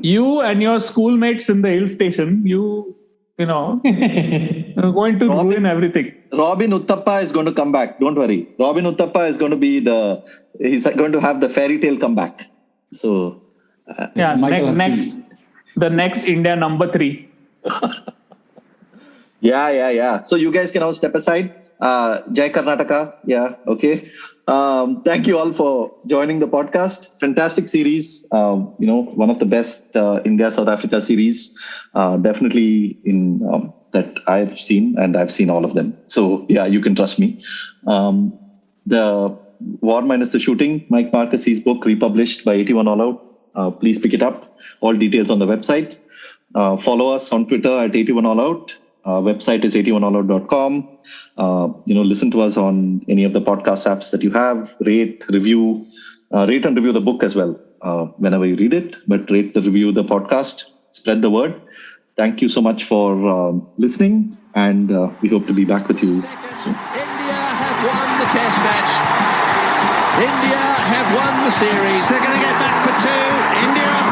You and your schoolmates in the hill station. You're going to ruin everything. Robin Uthappa is going to come back. Don't worry. Robin Uthappa is going to be he's going to have the fairy tale comeback. So the next India number 3. Yeah. So you guys can all step aside. Jai Karnataka. Yeah. Okay. Thank you all for joining the podcast. Fantastic series. One of the best India South Africa series. Definitely in that I've seen, and I've seen all of them. So yeah, you can trust me. The War Minus the Shooting, Mike Marquis's book, republished by 81 All Out. Please pick it up. All details on the website. Follow us on Twitter at 81 All Out. Website is 81allout.com. Listen to us on any of the podcast apps that you have. Rate and review the book as well whenever you read it. But rate review the podcast. Spread the word. Thank you so much for listening, and we hope to be back with you soon. India have won the Test match. India have won the series. They're going to get back for 2. India